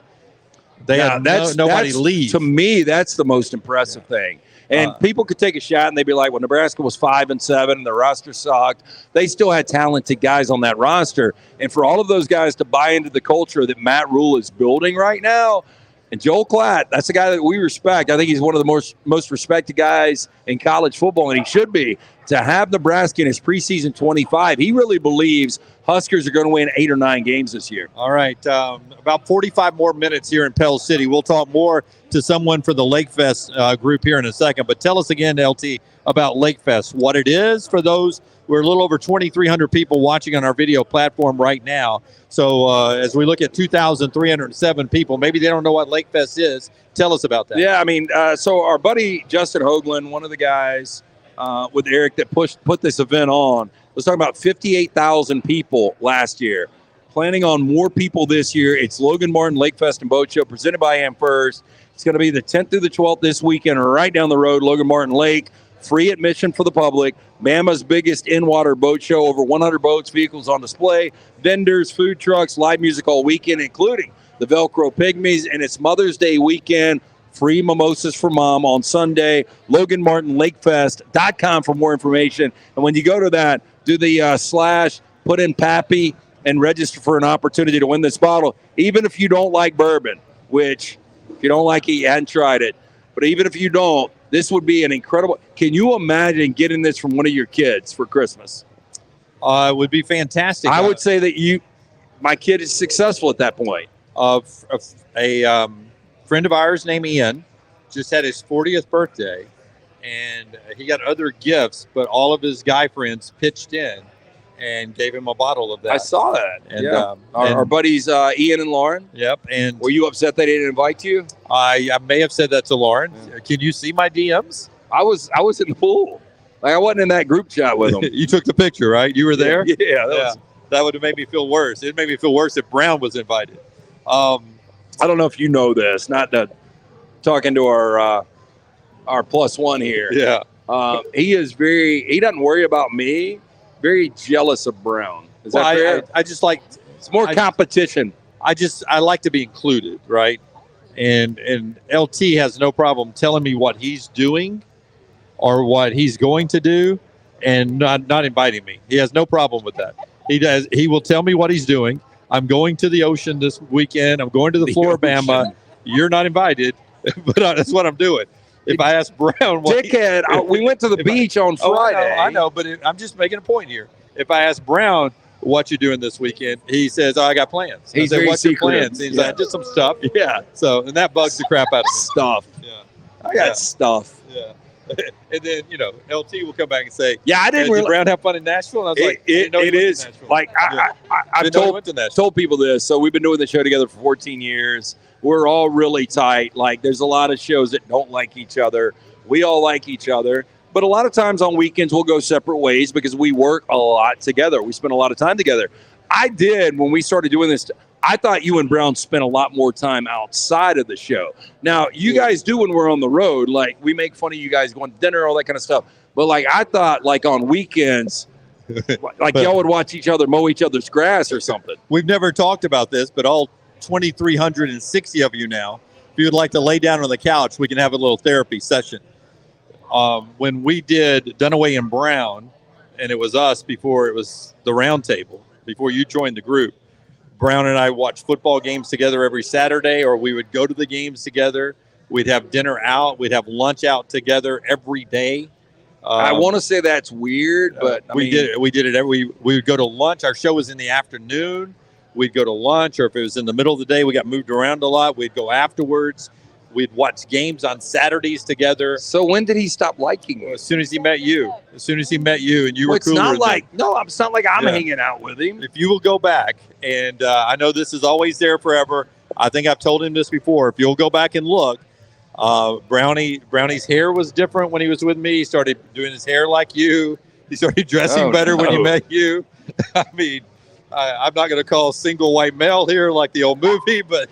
They had nobody leave. To me, that's the most impressive thing. And people could take a shot and they'd be like, well, Nebraska was 5-7 and the roster sucked. They still had talented guys on that roster. And for all of those guys to buy into the culture that Matt Rule is building right now, and Joel Klatt, that's a guy that we respect. I think he's one of the most respected guys in college football, and he should be. to have Nebraska in his preseason 25. He really believes Huskers are going to win 8 or 9 games this year. All right. About 45 more minutes here in Pell City. We'll talk more to someone for the Lakefest group here in a second. But tell us again, LT, about Lakefest, what it is for those. We're a little over 2,300 people watching on our video platform right now. So as we look at 2,307 people, maybe they don't know what Lakefest is. Tell us about that. Yeah, I mean, so our buddy Justin Hoagland, one of the guys with Eric that put this event on, was talking about 58,000 people last year. Planning on more people this year. It's Logan Martin Lakefest and Boat Show presented by AmFirst. It's going to be the 10th through the 12th this weekend, right down the road, Logan Martin Lake. Free admission for the public. Bama's biggest in-water boat show. Over 100 boats, vehicles on display. Vendors, food trucks, live music all weekend, including the Velcro Pygmies. And it's Mother's Day weekend. Free mimosas for mom on Sunday. LoganMartinLakefest.com for more information. And when you go to that, do the / put in Pappy and register for an opportunity to win this bottle. Even if you don't like bourbon, which if you don't like it, you hadn't tried it. But even if you don't, this would be an incredible. Can you imagine getting this from one of your kids for Christmas? It would be fantastic. I would say that my kid is successful at that point. A friend of ours named Ian just had his 40th birthday, and he got other gifts, but all of his guy friends pitched in and gave him a bottle of that. I saw that. And, yeah. Our buddies Ian and Lauren. Yep. And were you upset they didn't invite you? I may have said that to Lauren. Yeah. Can you see my DMs? I was in the pool. Like I wasn't in that group chat with them. You took the picture, right? You were there? Yeah. That would have made me feel worse. It made me feel worse if Brown was invited. I don't know if you know this. Not that talking to our +1 here. Yeah. He doesn't worry about me. Very jealous of Brown. Is that fair? I just like it's more competition. I like to be included, right? And LT has no problem telling me what he's doing or what he's going to do and not inviting me. He has no problem with that. He will tell me what he's doing. I'm going to the ocean this weekend. I'm going to the Floribama. You're not invited, but that's what I'm doing. If I ask Brown, we went to the beach on Friday. I know, but I'm just making a point here. If I ask Brown what you're doing this weekend, he says, "Oh, I got plans." He's very "What's your plans?" He's like, "Just some stuff." Yeah. So, and that bugs the crap out of me. Stuff. Yeah. I got stuff. Yeah. And then LT will come back and say, "Yeah, I didn't really." Did Brown have fun in Nashville? And I was like, "It is like I've told people this. So we've been doing the show together for 14 years. We're all really tight. Like there's a lot of shows that don't like each other. We all like each other, but a lot of times on weekends we'll go separate ways because we work a lot together. We spend a lot of time together. I did when we started doing this. I thought you and Brown spent a lot more time outside of the show. Now, you guys do when we're on the road. Like, we make fun of you guys going to dinner, all that kind of stuff. But, like, I thought, like, on weekends, like, y'all would watch each other mow each other's grass or something. We've never talked about this, but all 2,360 of you now, if you would like to lay down on the couch, we can have a little therapy session. When we did Dunaway and Brown, and it was us before it was the round table, before you joined the group, Brown and I watched football games together every Saturday, or we would go to the games together. We'd have dinner out. We'd have lunch out together every day. I want to say that's weird, but we did it. We did it we would go to lunch. Our show was in the afternoon. We'd go to lunch, or if it was in the middle of the day, we got moved around a lot. We'd go afterwards. We'd watch games on Saturdays together. So when did he stop liking you? As soon as he met you. As soon as he met you, and you were cooler. It's not like I'm hanging out with him. If you will go back, and I know this is always there forever. I think I've told him this before. If you'll go back and look, Brownie's hair was different when he was with me. He started doing his hair like you. He started dressing better when he met you. I mean, I'm not going to call single white male here like the old movie, but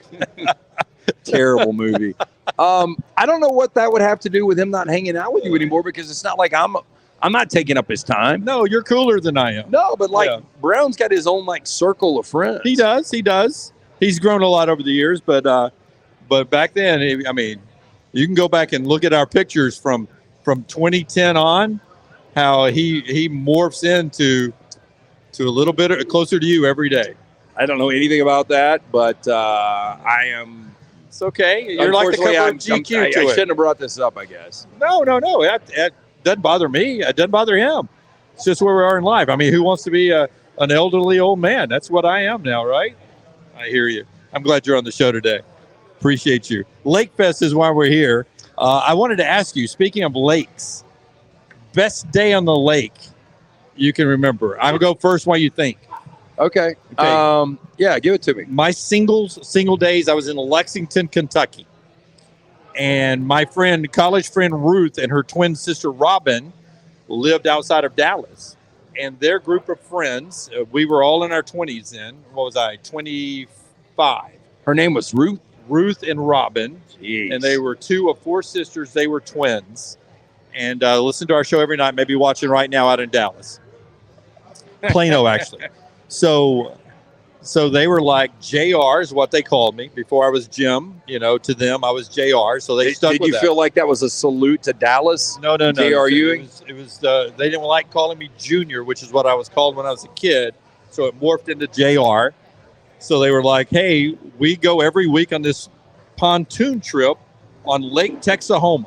terrible movie. I don't know what that would have to do with him not hanging out with you anymore, because it's not like I'm not taking up his time. No, you're cooler than I am. No, but Brown's got his own circle of friends. He does. He's grown a lot over the years, but back then, you can go back and look at our pictures from 2010 on, how he morphs into a little bit closer to you every day. I don't know anything about that, but I am. It's okay. You're like the cover of GQ. I shouldn't have brought this up, I guess. No. doesn't bother me. It doesn't bother him. It's just where we are in life. I mean, who wants to be an elderly old man? That's what I am now, right? I hear you. I'm glad you're on the show today. Appreciate you. Lakefest is why we're here. I wanted to ask you, speaking of lakes, best day on the lake you can remember. I'll go first while you think. Okay. Yeah, give it to me. My single days, I was in Lexington, Kentucky. And my college friend Ruth and her twin sister Robin lived outside of Dallas. And their group of friends, we were all in our 20s then. What was I, 25? Her name was Ruth? Ruth and Robin. Jeez. And they were 2 of 4 sisters. They were twins. And listen to our show every night, maybe watching right now out in Dallas. Plano, actually. So they were like JR is what they called me before I was Jim. To them I was JR. So they stuck with that. Did you feel like that was a salute to Dallas? No. JR Ewing? It was they didn't like calling me Junior, which is what I was called when I was a kid. So it morphed into JR. So they were like, hey, we go every week on this pontoon trip on Lake Texahoma.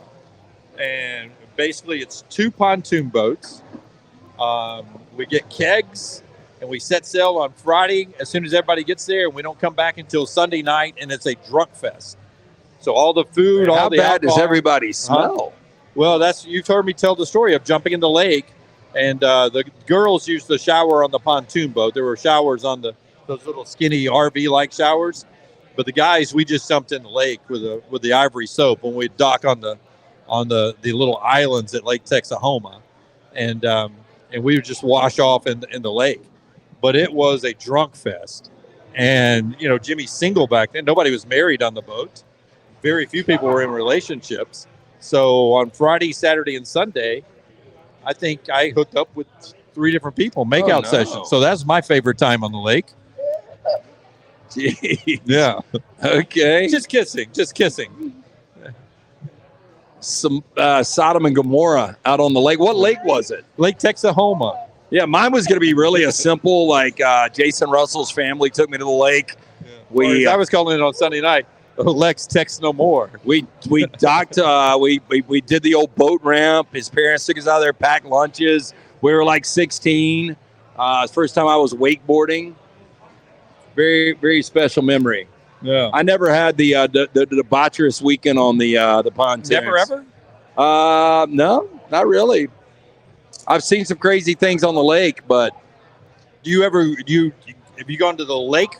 And basically it's 2 pontoon boats. We get kegs. And we set sail on Friday as soon as everybody gets there, and we don't come back until Sunday night, and it's a drunk fest. So all the food, all the alcohol. How bad does everybody smell? Well, you've heard me tell the story of jumping in the lake, and the girls used to shower on the pontoon boat. There were showers on those little skinny RV-like showers, but the guys, we just jumped in the lake with the ivory soap when we'd dock on the little islands at Lake Texahoma, and we would just wash off in the lake. But it was a drunk fest. And, Jimmy's single back then. Nobody was married on the boat. Very few people were in relationships. So on Friday, Saturday, and Sunday, I think I hooked up with 3 different people, makeout sessions. So that's my favorite time on the lake. Jeez. Yeah. Okay. Just kissing. Some Sodom and Gomorrah out on the lake. What lake was it? Lake Texahoma. Yeah, mine was going to be really a simple, like Jason Russell's family took me to the lake. Yeah. I was calling it on Sunday night, Lex Tex No More. We docked, we did the old boat ramp. His parents took us out there, packed lunches. We were like 16. First time I was wakeboarding. Very, very special memory. Yeah. I never had the debaucherous weekend on the pontoons. Never ever? No, not really. I've seen some crazy things on the lake, but have you gone to the lake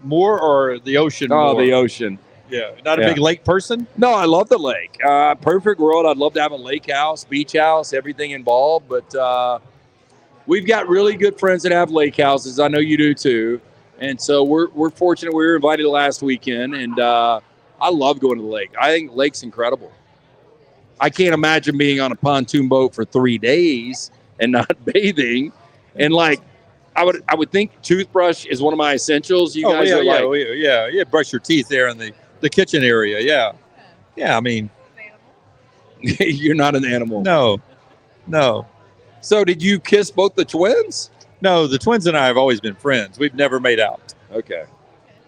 more or the ocean more? Oh, the ocean. Yeah. Not a big lake person? No, I love the lake. Perfect world. I'd love to have a lake house, beach house, everything involved. But we've got really good friends that have lake houses. I know you do too. And so we're fortunate we were invited last weekend. And I love going to the lake. I think the lake's incredible. I can't imagine being on a pontoon boat for 3 days and not bathing. And I would think toothbrush is one of my essentials. You guys are yeah. Brush your teeth there in the kitchen area. Yeah. Yeah. I mean, you're not an animal. No. So did you kiss both the twins? No, the twins and I have always been friends. We've never made out. Okay.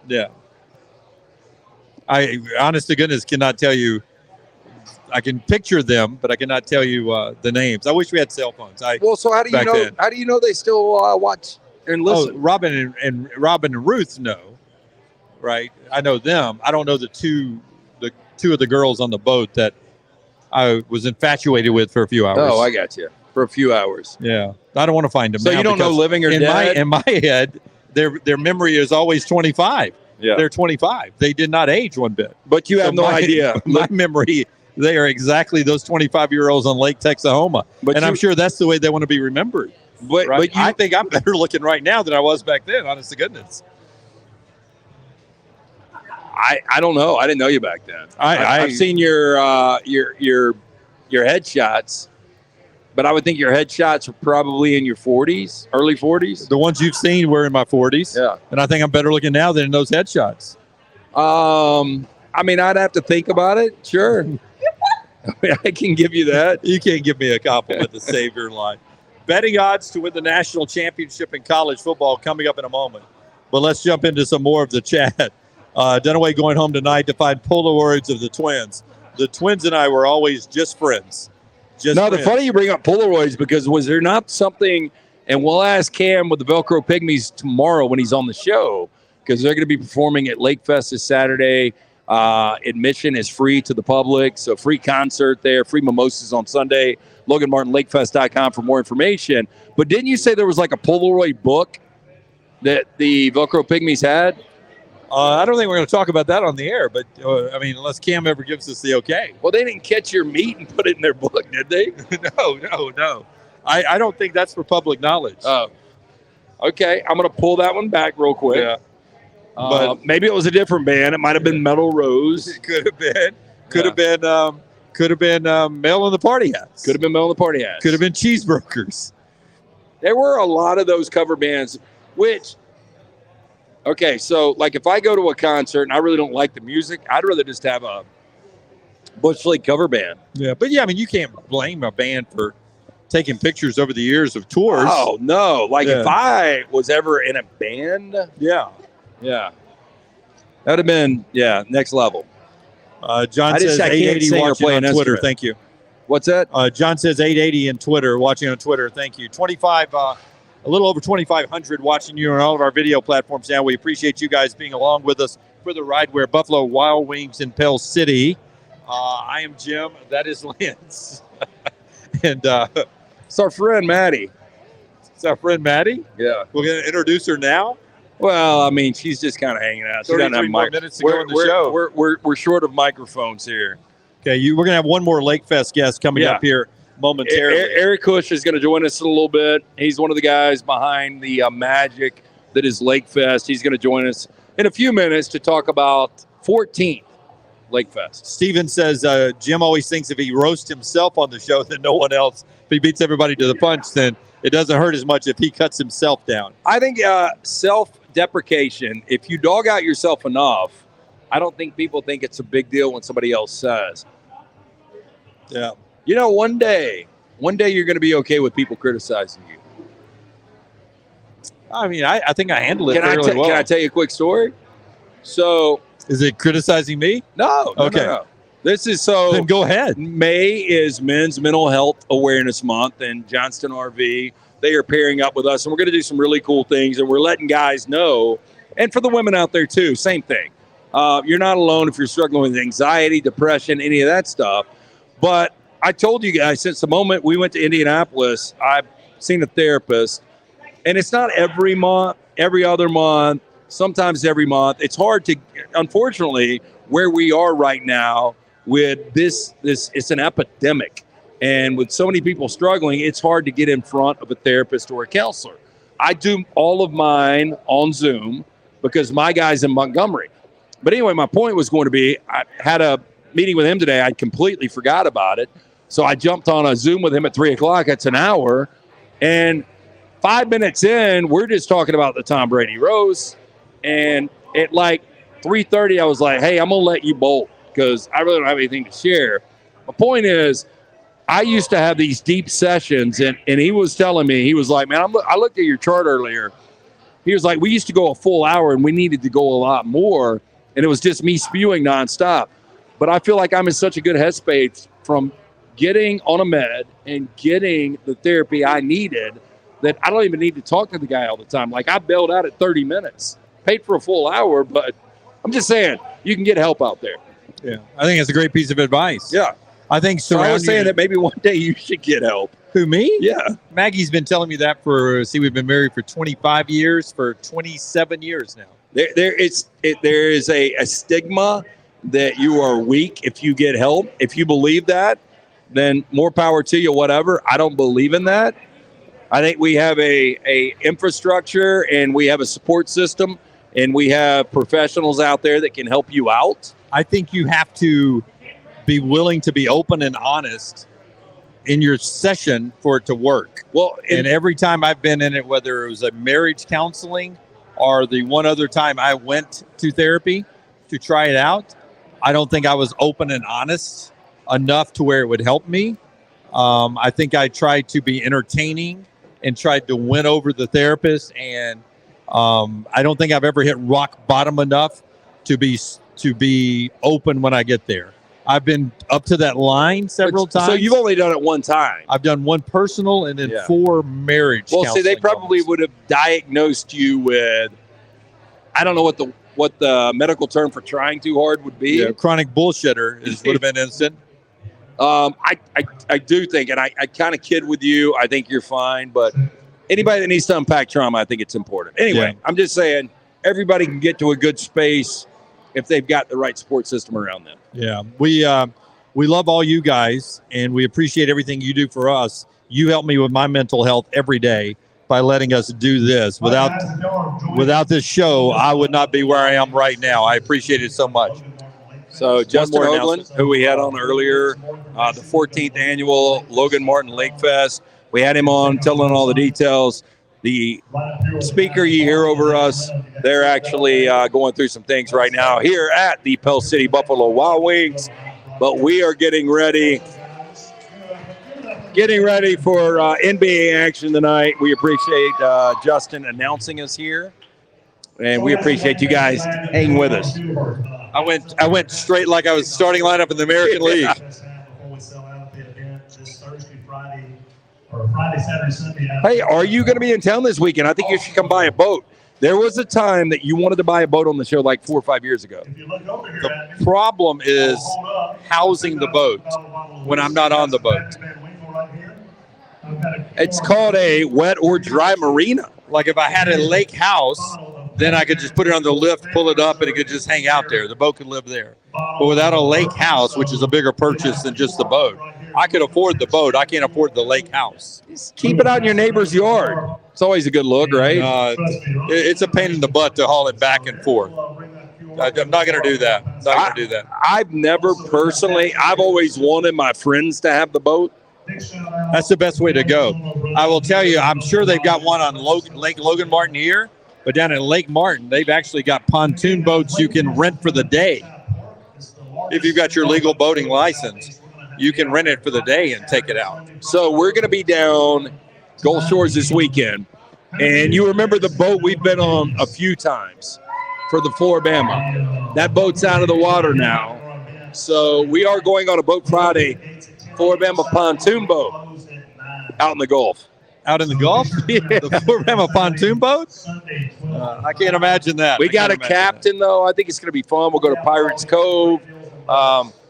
Yeah. I, honest to goodness, cannot tell you. I can picture them, but I cannot tell you the names. I wish we had cell phones. So how do you know? Then. How do you know they still watch and listen? Oh, Robin and Ruth know, right? I know them. I don't know the two of the girls on the boat that I was infatuated with for a few hours. Oh, I got you. For a few hours. Yeah, I don't want to find them. So now you don't know living or dead. In my head, their memory is always 25. Yeah, they're 25. They did not age one bit. But you have no idea. My memory. They are exactly those 25-year-olds on Lake Texahoma. And I'm sure that's the way they want to be remembered. But I think I'm better looking right now than I was back then, honest to goodness. I don't know. I didn't know you back then. I've seen your headshots, but I would think your headshots are probably in your 40s, early 40s. The ones you've seen were in my 40s. Yeah. And I think I'm better looking now than in those headshots. I mean, I'd have to think about it. Sure. I can give you that. You can't give me a compliment to save your life. Betting odds to win the national championship in college football coming up in a moment. But let's jump into some more of the chat. Dunaway going home tonight to find Polaroids of the twins. The twins and I were always just friends. Just No, the friends. funny you bring up Polaroids because was there not something, and we'll ask Cam with the Velcro Pygmies tomorrow when he's on the show because they're going to be performing at Lakefest this Saturday. Admission is free to the public, so free concert there, free mimosas on Sunday. LoganMartinLakefest.com for more information. But didn't you say there was like a Polaroid book that the Velcro Pygmies had? I don't think we're going to talk about that on the air, but I mean, unless Cam ever gives us the okay. Well, they didn't catch your meat and put it in their book, did they? No. I don't think that's for public knowledge. Oh, okay. I'm going to pull that one back real quick. Yeah. But maybe it was a different band. It might have been Metal Rose. It could have been. Could have been Male in the Party Hats. Could have been Mel and the Party Hats. Could have been Cheeseburgers. There were a lot of those cover bands, which, okay, so like if I go to a concert and I really don't like the music, I'd rather just have a Bush League cover band. Yeah, but I mean, you can't blame a band for taking pictures over the years of tours. Oh, no. Like if I was ever in a band, yeah. that would have been, next level. John says I can't 880 sing or watching play on an Twitter. instrument. Thank you. What's that? John says 880 in Twitter, watching on Twitter. Thank you. 25, a little over 2,500 watching you on all of our video platforms now. We appreciate you guys being along with us for the ride. We're Buffalo Wild Wings in Pell City. I am Jim. That is Lance. And It's our friend, Maddie. it's our friend Maddie. Yeah. We're going to introduce her now. Well, I mean, she's just kind of hanging out. She doesn't 33 have more mic- minutes to go in the show. We're short of microphones here. Okay, we're going to have one more Lakefest guest coming up here momentarily. Eric Cush is going to join us in a little bit. He's one of the guys behind the magic that is Lakefest. He's going to join us in a few minutes to talk about 14th Lakefest. Steven says Jim always thinks if he roasts himself on the show, then no one else. If he beats everybody to the punch, then it doesn't hurt as much if he cuts himself down. I think self-deprecation, if you dog out yourself enough, I don't think people think it's a big deal when somebody else says. Yeah. You know, one day you're going to be okay with people criticizing you. I mean, I think I handle it fairly well. Can I tell you a quick story? So, is it criticizing me? No. Okay. No. This is so. Then go ahead. May is Men's Mental Health Awareness Month, and Johnston RV, they are pairing up with us, and we're going to do some really cool things, and we're letting guys know, and for the women out there too, same thing. You're not alone if you're struggling with anxiety, depression, any of that stuff. But I told you guys since the moment we went to Indianapolis, I've seen a therapist, and it's not every month, every other month, sometimes every month. It's hard to, unfortunately, where we are right now with this it's an epidemic. And with so many people struggling, it's hard to get in front of a therapist or a counselor. I do all of mine on Zoom because my guy's in Montgomery. But anyway, my point was going to be, I had a meeting with him today. I completely forgot about it. So I jumped on a Zoom with him at 3 o'clock. It's an hour. And 5 minutes in, we're just talking about the Tom Brady roast. And at like 3:30, I was like, hey, I'm going to let you bolt because I really don't have anything to share. My point is, I used to have these deep sessions, and he was telling me, he was like, man, I looked at your chart earlier. He was like, we used to go a full hour, and we needed to go a lot more, and it was just me spewing nonstop. But I feel like I'm in such a good headspace from getting on a med and getting the therapy I needed that I don't even need to talk to the guy all the time. Like, I bailed out at 30 minutes, paid for a full hour, but I'm just saying, you can get help out there. Yeah, I think it's a great piece of advice. Yeah. I think So I was saying that maybe one day you should get help. Who, me? Yeah. Maggie's been telling me that we've been married for 25 years, for 27 years now. There is a stigma that you are weak if you get help. If you believe that, then more power to you, whatever. I don't believe in that. I think we have a infrastructure and we have a support system and we have professionals out there that can help you out. I think you have to be willing to be open and honest in your session for it to work. Well, and every time I've been in it, whether it was a marriage counseling or the one other time I went to therapy to try it out, I don't think I was open and honest enough to where it would help me. I think I tried to be entertaining and tried to win over the therapist. And I don't think I've ever hit rock bottom enough to be open when I get there. I've been up to that line several times. So you've only done it one time. I've done one personal and then 4 marriage. Well, see, they probably would have diagnosed you with, I don't know what the medical term for trying too hard would be. Yeah, chronic bullshitter would have been instant. I do think, and I kind of kid with you, I think you're fine, but anybody that needs to unpack trauma, I think it's important. Anyway, I'm just saying everybody can get to a good space if they've got the right support system around them. Yeah, we love all you guys, and we appreciate everything you do for us. You help me with my mental health every day by letting us do this. Without this show, I would not be where I am right now. I appreciate it so much. So Justin Hoagland, who we had on earlier, the 14th annual Logan Martin Lakefest, we had him on telling all the details. The speaker you hear over us, they're actually going through some things right now here at the Pell City Buffalo Wild Wings. But we are getting ready for NBA action tonight. We appreciate Justin announcing us here, and we appreciate you guys hanging with us. I went straight like I was starting lineup in the American League. Hey, are you going to be in town this weekend? I think you should come buy a boat. There was a time that you wanted to buy a boat on the show like 4 or 5 years ago. The problem is housing the boat when I'm not on the boat. It's called a wet or dry marina. Like if I had a lake house, then I could just put it on the lift, pull it up, and it could just hang out there. The boat could live there. But without a lake house, which is a bigger purchase than just the boat, I could afford the boat. I can't afford the lake house. Just keep it out in your neighbor's yard. It's always a good look, right? It's a pain in the butt to haul it back and forth. I'm not going to do that. I've never personally, I've always wanted my friends to have the boat. That's the best way to go. I will tell you, I'm sure they've got one on Lake Logan Martin here, but down in Lake Martin, they've actually got pontoon boats you can rent for the day. If you've got your legal boating license, you can rent it for the day and take it out. So we're going to be down Gulf Shores this weekend. And you remember the boat we've been on a few times for the Floribama. That boat's out of the water now. So we are going on a boat Friday, Floribama pontoon boat out in the Gulf. Out in the Gulf? The Floribama pontoon boat? I can't imagine that. We got a captain, though. I think it's going to be fun. We'll go to Pirates Cove.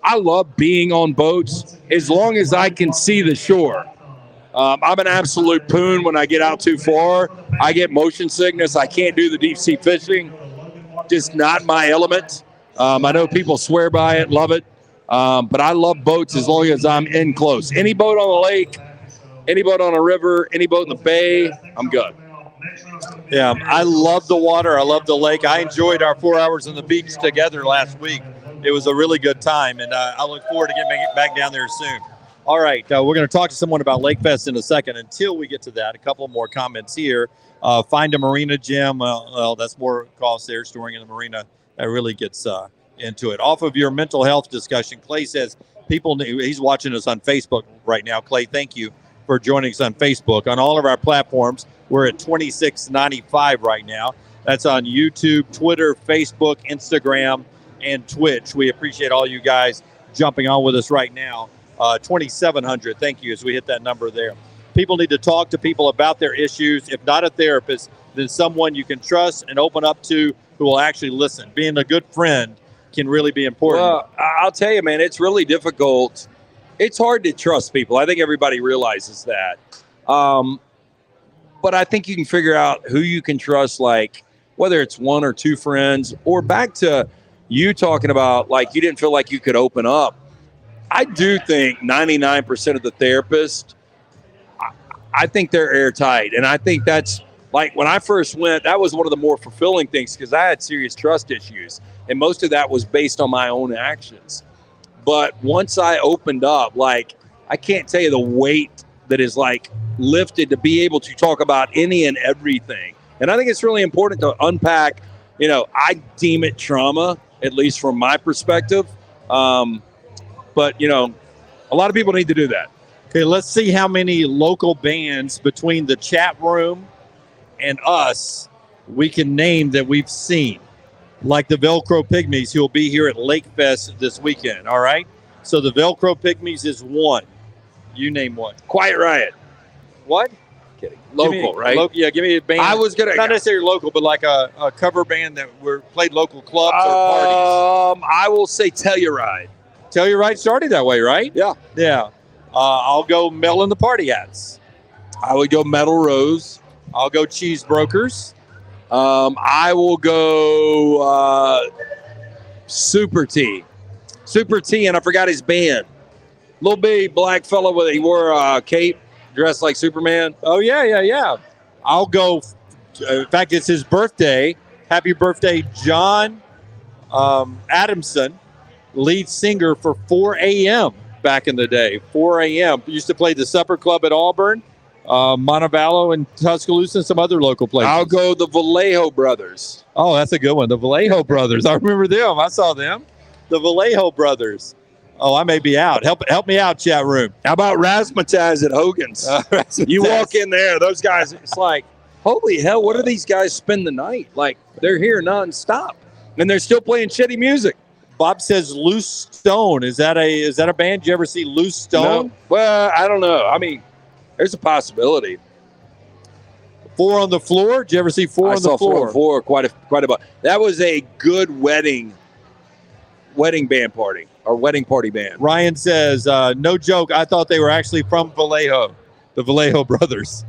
I love being on boats as long as I can see the shore. I'm an absolute poon when I get out too far. I get motion sickness. I can't do the deep sea fishing. Just not my element. I know people swear by it, love it. But I love boats as long as I'm in close. Any boat on the lake, any boat on a river, any boat in the bay, I'm good. Yeah, I love the water. I love the lake. I enjoyed our 4 hours on the beach together last week. It was a really good time, and I look forward to getting back down there soon. All right, we're going to talk to someone about Lakefest in a second. Until we get to that, a couple more comments here. Find a marina, Jim. Well, that's more cost there, storing in the marina. That really gets into it. Off of your mental health discussion, Clay says he's watching us on Facebook right now. Clay, thank you for joining us on Facebook. On all of our platforms, we're at $26.95 right now. That's on YouTube, Twitter, Facebook, Instagram, and Twitch. We appreciate all you guys jumping on with us right now. 2,700, thank you, as we hit that number there. People need to talk to people about their issues. If not a therapist, then someone you can trust and open up to who will actually listen. Being a good friend can really be important. Well, I'll tell you, man, it's really difficult. It's hard to trust people. I think everybody realizes that. But I think you can figure out who you can trust, like whether it's one or two friends, or back to you talking about like you didn't feel like you could open up. I do think 99% of the therapists, I think they're airtight. And I think that's like when I first went, that was one of the more fulfilling things because I had serious trust issues. And most of that was based on my own actions. But once I opened up, like I can't tell you the weight that is like lifted to be able to talk about any and everything. And I think it's really important to unpack, I deem it trauma, at least from my perspective. But, a lot of people need to do that. Okay, let's see how many local bands between the chat room and us we can name that we've seen. Like the Velcro Pygmies, who will be here at Lakefest this weekend, all right? So the Velcro Pygmies is one. You name one. Quiet Riot. What? Kidding. Local, right? Yeah, give me a band. I was gonna not necessarily local, but like a cover band that played local clubs or parties. I will say Telluride. Telluride started that way, right? Yeah. Yeah. I'll go Mel and the Party Hats. I would go Metal Rose. I'll go Cheese Brokers. I will go Super T. Super T, and I forgot his band. Little big black fellow he wore a cape, dressed like Superman. Oh, yeah. I'll go. In fact, it's his birthday. Happy birthday, John Adamson, lead singer for 4 a.m. back in the day. 4 a.m. Used to play the Supper Club at Auburn, Montevallo, and Tuscaloosa, and some other local places. I'll go the Vallejo Brothers. Oh, that's a good one. The Vallejo Brothers. I remember them. I saw them. The Vallejo Brothers. Oh, I may be out. Help me out, chat room. How about Razzmatazz at Hogan's? You walk in there, those guys, it's like, holy hell, what do these guys spend the night? Like, they're here nonstop, and they're still playing shitty music. Bob says Loose Stone. Is that a band? Did you ever see Loose Stone? No. Well, I don't know. I mean, there's a possibility. Four on the Floor. Did you ever see Four on the Floor? 4 on the Floor quite a bit. That was a good wedding band party or wedding party band. Ryan says, no joke, I thought they were actually from Vallejo, the Vallejo Brothers.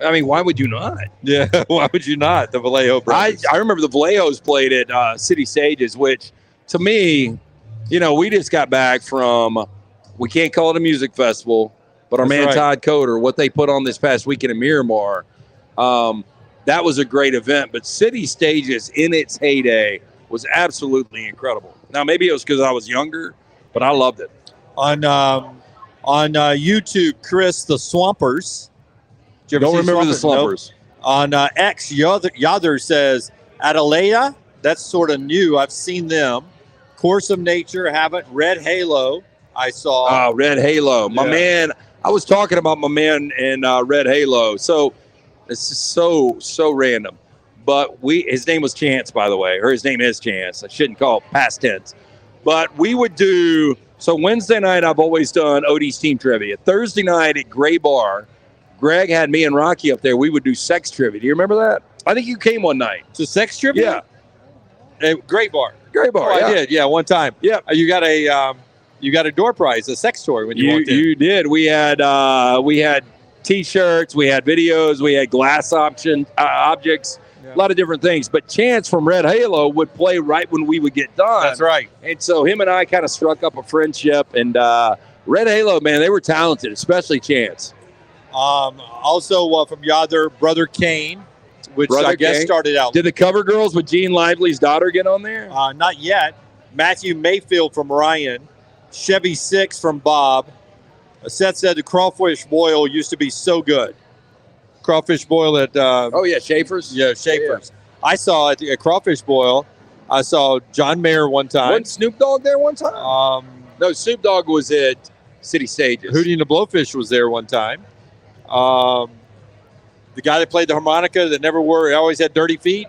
I mean, why would you not? Yeah, why would you not? The Vallejo Brothers. I remember the Vallejos played at City Stages, which to me, we just got back from, we can't call it a music festival, but our man Todd Coder, what they put on this past weekend in Miramar, that was a great event. But City Stages in its heyday was absolutely incredible. Now, maybe it was because I was younger, but I loved it. On YouTube, Chris, the Swampers. Don't remember the Slumpers. Nope. On X, Yother says, Adelaida, that's sort of new. I've seen them. Course of Nature, haven't. Red Halo, I saw. Oh, Red Halo. My man, I was talking about my man in Red Halo. So it's just so random. But his name was Chance, by the way, or his name is Chance. I shouldn't call it past tense. But we would do, so Wednesday night I've always done Odie's Team Trivia. Thursday night at Gray Bar, Greg had me and Rocky up there. We would do sex trivia. Do you remember that? I think you came one night. To sex trivia? Yeah. Great Bar. Great Bar, I did, one time. Yeah. You got a door prize, a sex toy when you walked in. You did. We had T-shirts, we had videos, we had glass objects. A lot of different things. But Chance from Red Halo would play right when we would get done. That's right. And so him and I kind of struck up a friendship. And Red Halo, man, they were talented, especially Chance. Also from Yother, Brother Kane, which I guess started out. Did the Cover Girls with Gene Lively's daughter get on there? Not yet. Matthew Mayfield from Ryan. Chevy 6 from Bob. Seth said the crawfish boil used to be so good. Crawfish boil at Schaefer's. Yeah, Schaefer's. Yeah. I saw at Crawfish Boil. I saw John Mayer one time. Wasn't Snoop Dogg there one time? No, Snoop Dogg was at City Stages. Hootie and the Blowfish was there one time. The guy that played the harmonica that never always had dirty feet.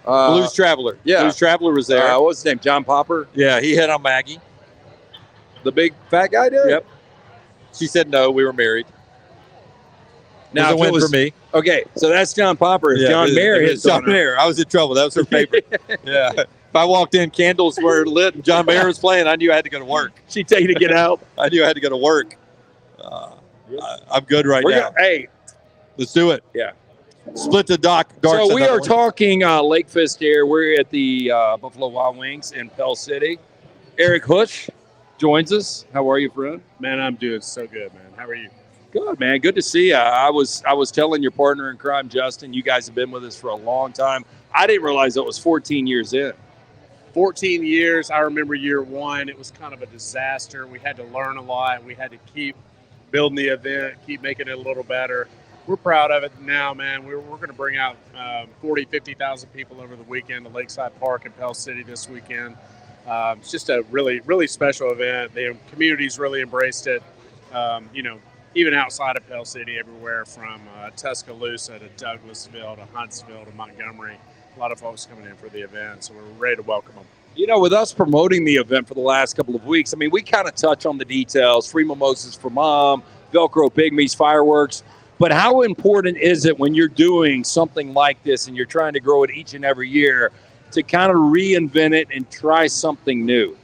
Blues Traveler. Yeah, Blues Traveler was there. What's his name? John Popper. Yeah, he hit on Maggie. The big fat guy did. Yep. She said no. We were married. Now, it was a win for me. Okay, so that's John Popper. If John Mayer hits John Mayer, I was in trouble. That was her favorite. Yeah. If I walked in, candles were lit, and John Mayer was playing, I knew I had to go to work. She'd tell you to get out. I knew I had to go to work. I'm good now. Hey, let's do it. Yeah. Split the dark. So we are talking Lakefest here. We're at the Buffalo Wild Wings in Pell City. Eric Hush joins us. How are you, friend? Man, I'm doing so good, man. How are you? Good, man. Good to see you. I was telling your partner in crime, Justin, you guys have been with us for a long time. I didn't realize it was 14 years in. 14 years. I remember year one. It was kind of a disaster. We had to learn a lot. We had to keep building the event, keep making it a little better. We're proud of it now, man. We're going to bring out 40, 50,000 people over the weekend to Lakeside Park in Pell City this weekend. It's just a really, really special event. The community's really embraced it. Even outside of Pell City, everywhere from Tuscaloosa to Douglasville to Huntsville to Montgomery. A lot of folks coming in for the event, so we're ready to welcome them. You know, with us promoting the event for the last couple of weeks, I mean, we kind of touch on the details, free mimosas for mom, Velcro pygmies, fireworks. But how important is it when you're doing something like this and you're trying to grow it each and every year to kind of reinvent it and try something new?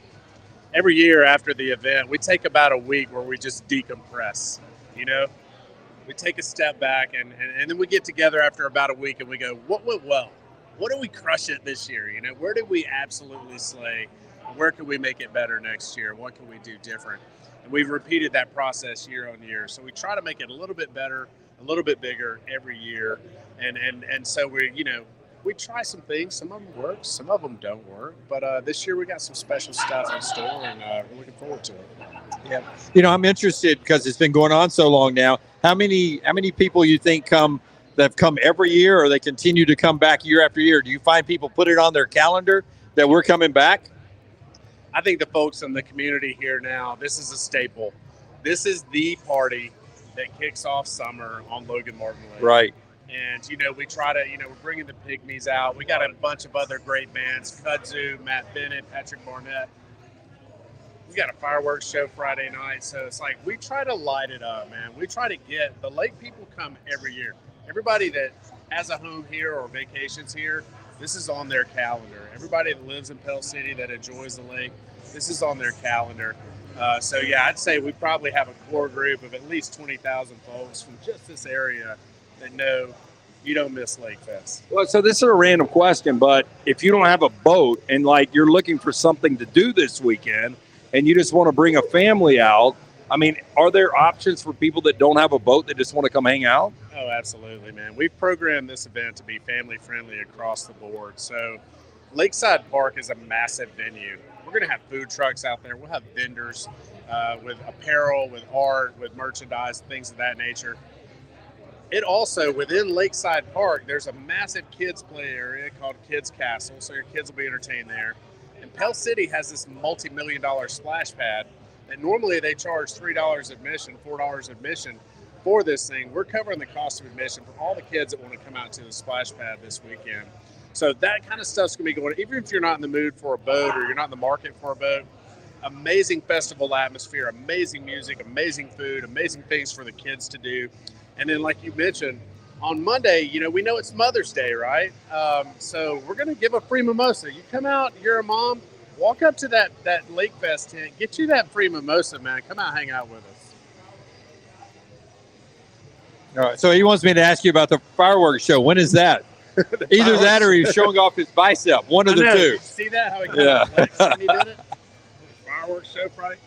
Every year after the event, we take about a week where we just decompress, you know? We take a step back and then we get together after about a week and we go, what went well? What did we crush it this year? You know, where did we absolutely slay? Where can we make it better next year? What can we do different? And we've repeated that process year on year. So we try to make it a little bit better, a little bit bigger every year. And so we try some things. Some of them work, some of them don't work. But this year we got some special stuff in store, and we're looking forward to it. Yeah, you know, I'm interested because it's been going on so long now. How many people you think that have come every year, or they continue to come back year after year? Do you find people put it on their calendar that we're coming back? I think the folks in the community here now, this is a staple. This is the party that kicks off summer on Logan Martin Lake. Right. And, we try to, we're bringing the Pygmies out. We got a bunch of other great bands, Kudzu, Matt Bennett, Patrick Barnett. We got a fireworks show Friday night. So it's like, we try to light it up, man. We try to get, the lake people come every year. Everybody that has a home here or vacations here, this is on their calendar. Everybody that lives in Pell City that enjoys the lake, this is on their calendar. So yeah, I'd say we probably have a core group of at least 20,000 folks from just this area that know you don't miss Lakefest. Well, so this is a random question, but if you don't have a boat and like you're looking for something to do this weekend and you just want to bring a family out, I mean, are there options for people that don't have a boat that just want to come hang out? Oh, absolutely, man. We've programmed this event to be family friendly across the board. So Lakeside Park is a massive venue. We're going to have food trucks out there. We'll have vendors with apparel, with art, with merchandise, things of that nature. It also, within Lakeside Park, there's a massive kids play area called Kids Castle, so your kids will be entertained there. And Pell City has this multi-million-dollar splash pad that normally they charge $3 admission, $4 admission for this thing. We're covering the cost of admission for all the kids that want to come out to the splash pad this weekend. So that kind of stuff's going to be going, even if you're not in the mood for a boat or you're not in the market for a boat. Amazing festival atmosphere, amazing music, amazing food, amazing things for the kids to do. And then, like you mentioned, on Monday, we know it's Mother's Day, right? So we're going to give a free mimosa. You come out, you're a mom, walk up to that Lakefest tent, get you that free mimosa, man. Come out, hang out with us. All right. So he wants me to ask you about the fireworks show. When is that? Either that or he's showing off his bicep. One of the two. See that? How he he did it? Fireworks show Friday?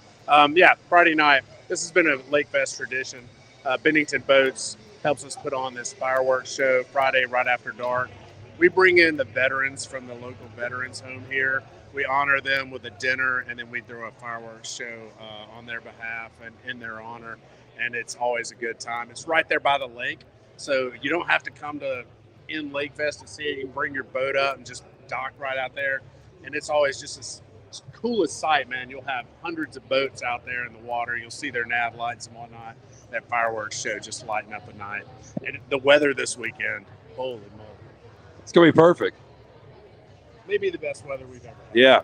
Yeah, Friday night. This has been a Lakefest tradition. Bennington Boats helps us put on this fireworks show Friday right after dark. We bring in the veterans from the local veterans home here. We honor them with a dinner, and then we throw a fireworks show on their behalf and in their honor. And it's always a good time. It's right there by the lake, so you don't have to come to in Lakefest to see it. You can bring your boat up and just dock right out there. And it's always just the coolest sight, man. You'll have hundreds of boats out there in the water. You'll see their nav lights and whatnot. That fireworks show just lighting up the night. And the weather this weekend, holy moly. It's going to be perfect. Maybe the best weather we've ever had. Yeah.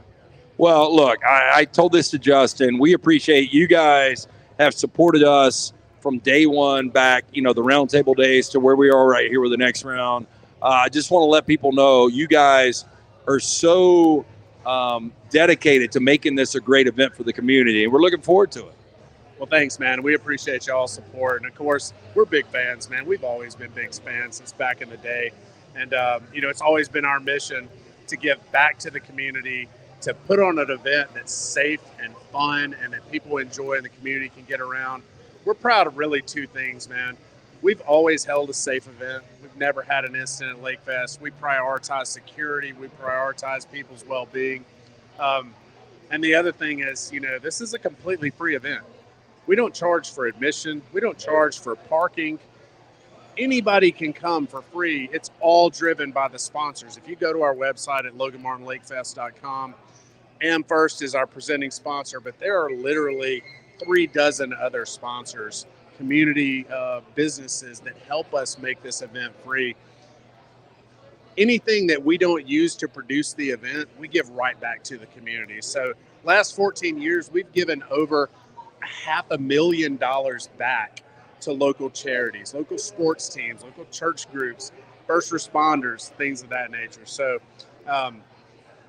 Well, look, I told this to Justin. We appreciate you guys have supported us from day one back, the roundtable days to where we are right here with the next round. I just want to let people know you guys are so dedicated to making this a great event for the community, and we're looking forward to it. Well, thanks, man. We appreciate y'all's support. And, of course, we're big fans, man. We've always been big fans since back in the day. And, it's always been our mission to give back to the community, to put on an event that's safe and fun and that people enjoy and the community can get around. We're proud of really two things, man. We've always held a safe event. We've never had an incident at Lakefest. We prioritize security. We prioritize people's well-being. And the other thing is, this is a completely free event. We don't charge for admission. We don't charge for parking. Anybody can come for free. It's all driven by the sponsors. If you go to our website at loganmartinlakefest.com, Amfirst is our presenting sponsor, but there are literally 36 other sponsors, community businesses that help us make this event free. anything that we don't use to produce the event, we give right back to the community. So last 14 years, we've given over $500,000 back to local charities, local sports teams, local church groups, first responders, things of that nature. So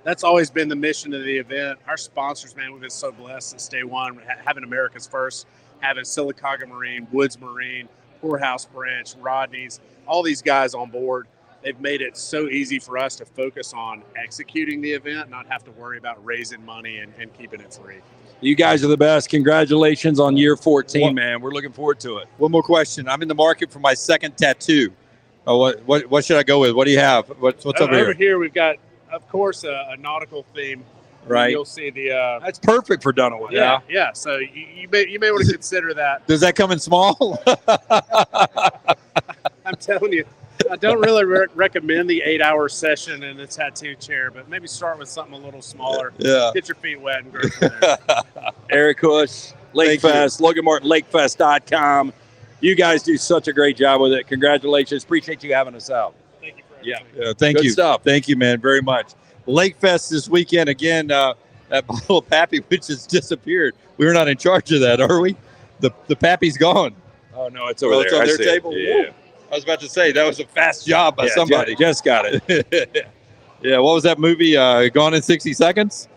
that's always been the mission of the event. Our sponsors, man, we've been so blessed since day one, having America's First, having Sylacauga Marine, Woods Marine, Poorhouse Branch, Rodney's, all these guys on board. They've made it so easy for us to focus on executing the event, not have to worry about raising money and keeping it free. You guys are the best. Congratulations on year 14, man. We're looking forward to it. One more question. I'm in the market for my second tattoo. What should I go with? What do you have? What's over here? Over here, we've got, of course, a nautical theme. Right. You'll see the. That's perfect for Dunaway. Yeah. So you may want to consider that. Does that come in small? I'm telling you, I don't really recommend the 8-hour session in the tattoo chair, but maybe start with something a little smaller. Yeah. Get your feet wet and grow from there. Eric Hush, Lakefest, Logan Martin Lakefest.com. You guys do such a great job with it. Congratulations. Appreciate you having us out. Thank you for everything. Yeah, thank Good you. stuff. Thank you, man, very much. Lakefest this weekend again. That bottle of Pappy, which has disappeared. We're not in charge of that, are we? The Pappy's gone. Oh no, it's over Oh, there. it's on I their see it. table. Yeah. Woo. I was about to say that was a fast job by somebody. Just got it. Yeah, what was that movie? Gone in 60 Seconds.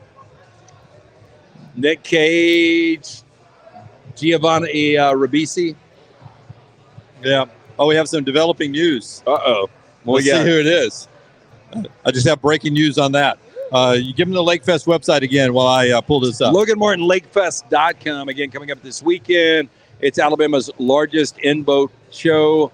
Nick Cage, Giovanni Ribisi. Yeah. Oh, we have some developing news. Uh-oh. Let's see who it is. I just have breaking news on that. You give them the Lakefest website again while I pull this up. Logan Martin Lakefest.com. Again, coming up this weekend. It's Alabama's largest in-boat show.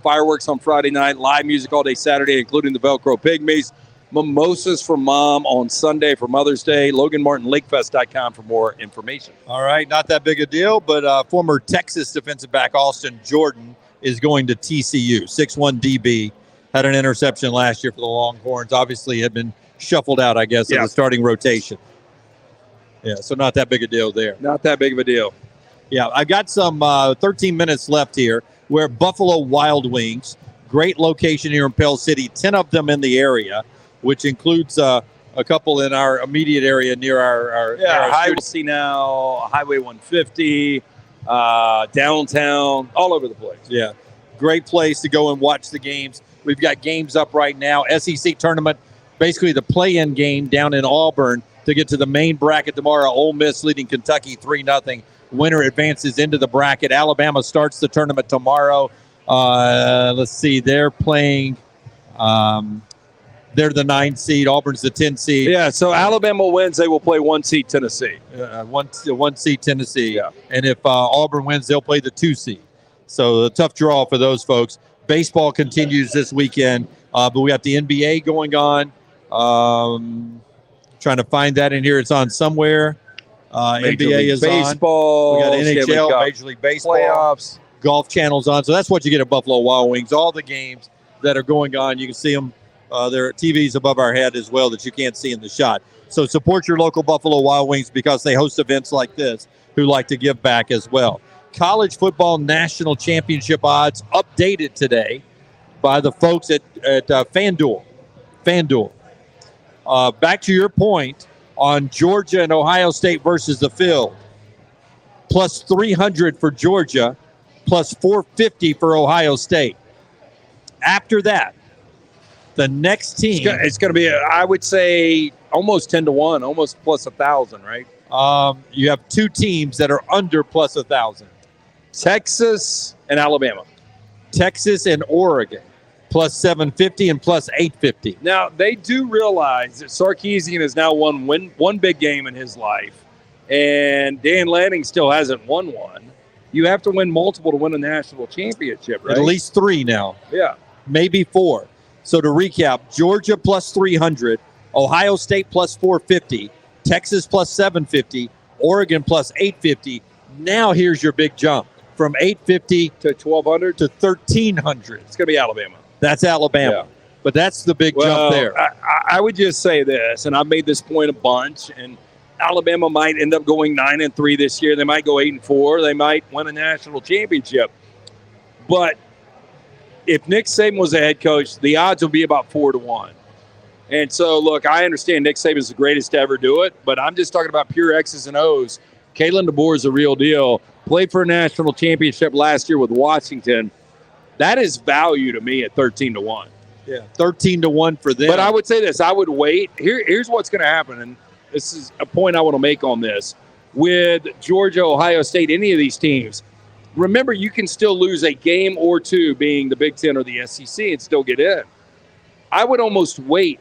Fireworks on Friday night, live music all day Saturday, including the Velcro Pygmies. Mimosas for Mom on Sunday for Mother's Day. LoganMartinLakefest.com for more information. All right, not that big a deal, but former Texas defensive back Austin Jordan is going to TCU. 6'1" DB, had an interception last year for the Longhorns. Obviously had been shuffled out, I guess, of the starting rotation. Yeah, so not that big a deal there. Not that big of a deal. Yeah, I've got some 13 minutes left here. We're at Buffalo Wild Wings. Great location here in Pell City. 10 of them in the area, which includes a couple in our immediate area near our Highway see now, Highway 150, downtown, all over the place. Yeah, great place to go and watch the games. We've got games up right now. SEC tournament, basically the play-in game down in Auburn to get to the main bracket tomorrow. Ole Miss leading Kentucky 3-0. Winner advances into the bracket. Alabama starts the tournament tomorrow. Let's see, they're playing. They're the 9 seed. Auburn's the 10 seed. Yeah, so Alabama wins, they will play 1 seed Tennessee. One seed Tennessee. Yeah. And if Auburn wins, they'll play the 2 seed. So a tough draw for those folks. Baseball continues this weekend, but we got the NBA going on. Trying to find that in here. It's on somewhere. NBA is baseball, on. We got NHL, Major League Baseball, playoffs, Golf Channel's on. So that's what you get at Buffalo Wild Wings. All the games that are going on, you can see them. There are TVs above our head as well that you can't see in the shot. So support your local Buffalo Wild Wings because they host events like this who like to give back as well. College football national championship odds updated today by the folks at FanDuel. Back to your point on Georgia and Ohio State versus the field. Plus 300 for Georgia, plus 450 for Ohio State. After that, the next team. It's going to be, I would say, almost 10-1, almost plus 1,000, right? You have 2 teams that are under plus 1,000. Texas and Alabama. Texas and Oregon, plus 750 and plus 850. Now, they do realize that Sarkisian has now won one big game in his life, and Dan Lanning still hasn't won one. You have to win multiple to win a national championship, right? At least 3 now. Yeah. Maybe 4. So to recap, Georgia plus 300, Ohio State plus 450, Texas plus 750, Oregon plus 850. Now here's your big jump from 850 to 1,200 to 1,300. It's going to be Alabama. That's Alabama. Yeah. But that's the big jump there. I would just say this, and I've made this point a bunch, and Alabama might end up going 9-3 this year. They might go 8-4. They might win a national championship. But if Nick Saban was a head coach, the odds would be about 4-1. And so, look, I understand Nick Saban is the greatest to ever do it, but I'm just talking about pure X's and O's. Kalen DeBoer is a real deal. Played for a national championship last year with Washington. That is value to me at 13-1. Yeah, 13-1 for them. But I would say this. I would wait. Here's what's going to happen, and this is a point I want to make on this. With Georgia, Ohio State, any of these teams, remember you can still lose a game or two being the Big Ten or the SEC and still get in. I would almost wait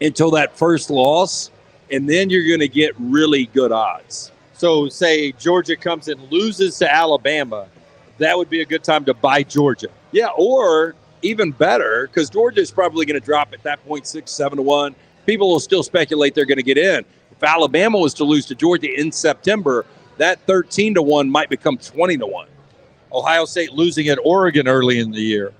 until that first loss, and then you're going to get really good odds. So say Georgia comes and loses to Alabama, that would be a good time to buy Georgia. Yeah, or even better, because Georgia is probably going to drop at that point 6-7-1. People will still speculate they're going to get in. If Alabama was to lose to Georgia in September, that 13-1 might become 20-1. Ohio State losing at Oregon early in the year,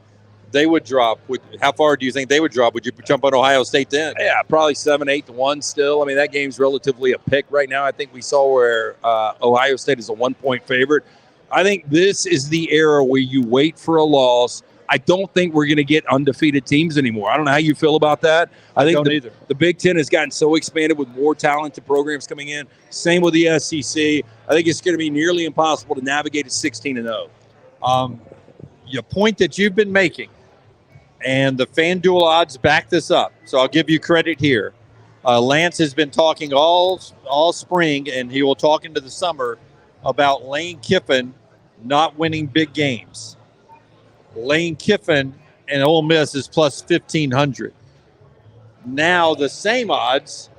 they would drop. How far do you think they would drop? Would you jump on Ohio State then? Yeah, probably 7-8-1 still. I mean, that game's relatively a pick right now. I think we saw where Ohio State is a 1-point favorite. I think this is the era where you wait for a loss. I don't think we're going to get undefeated teams anymore. I don't know how you feel about that. I think the Big Ten has gotten so expanded with more talented programs coming in. Same with the SEC. I think it's going to be nearly impossible to navigate at 16-0. Your point that you've been making, and the FanDuel odds back this up. So I'll give you credit here. Lance has been talking all spring, and he will talk into the summer about Lane Kiffin not winning big games. Lane Kiffin and Ole Miss is plus 1,500. Now the same odds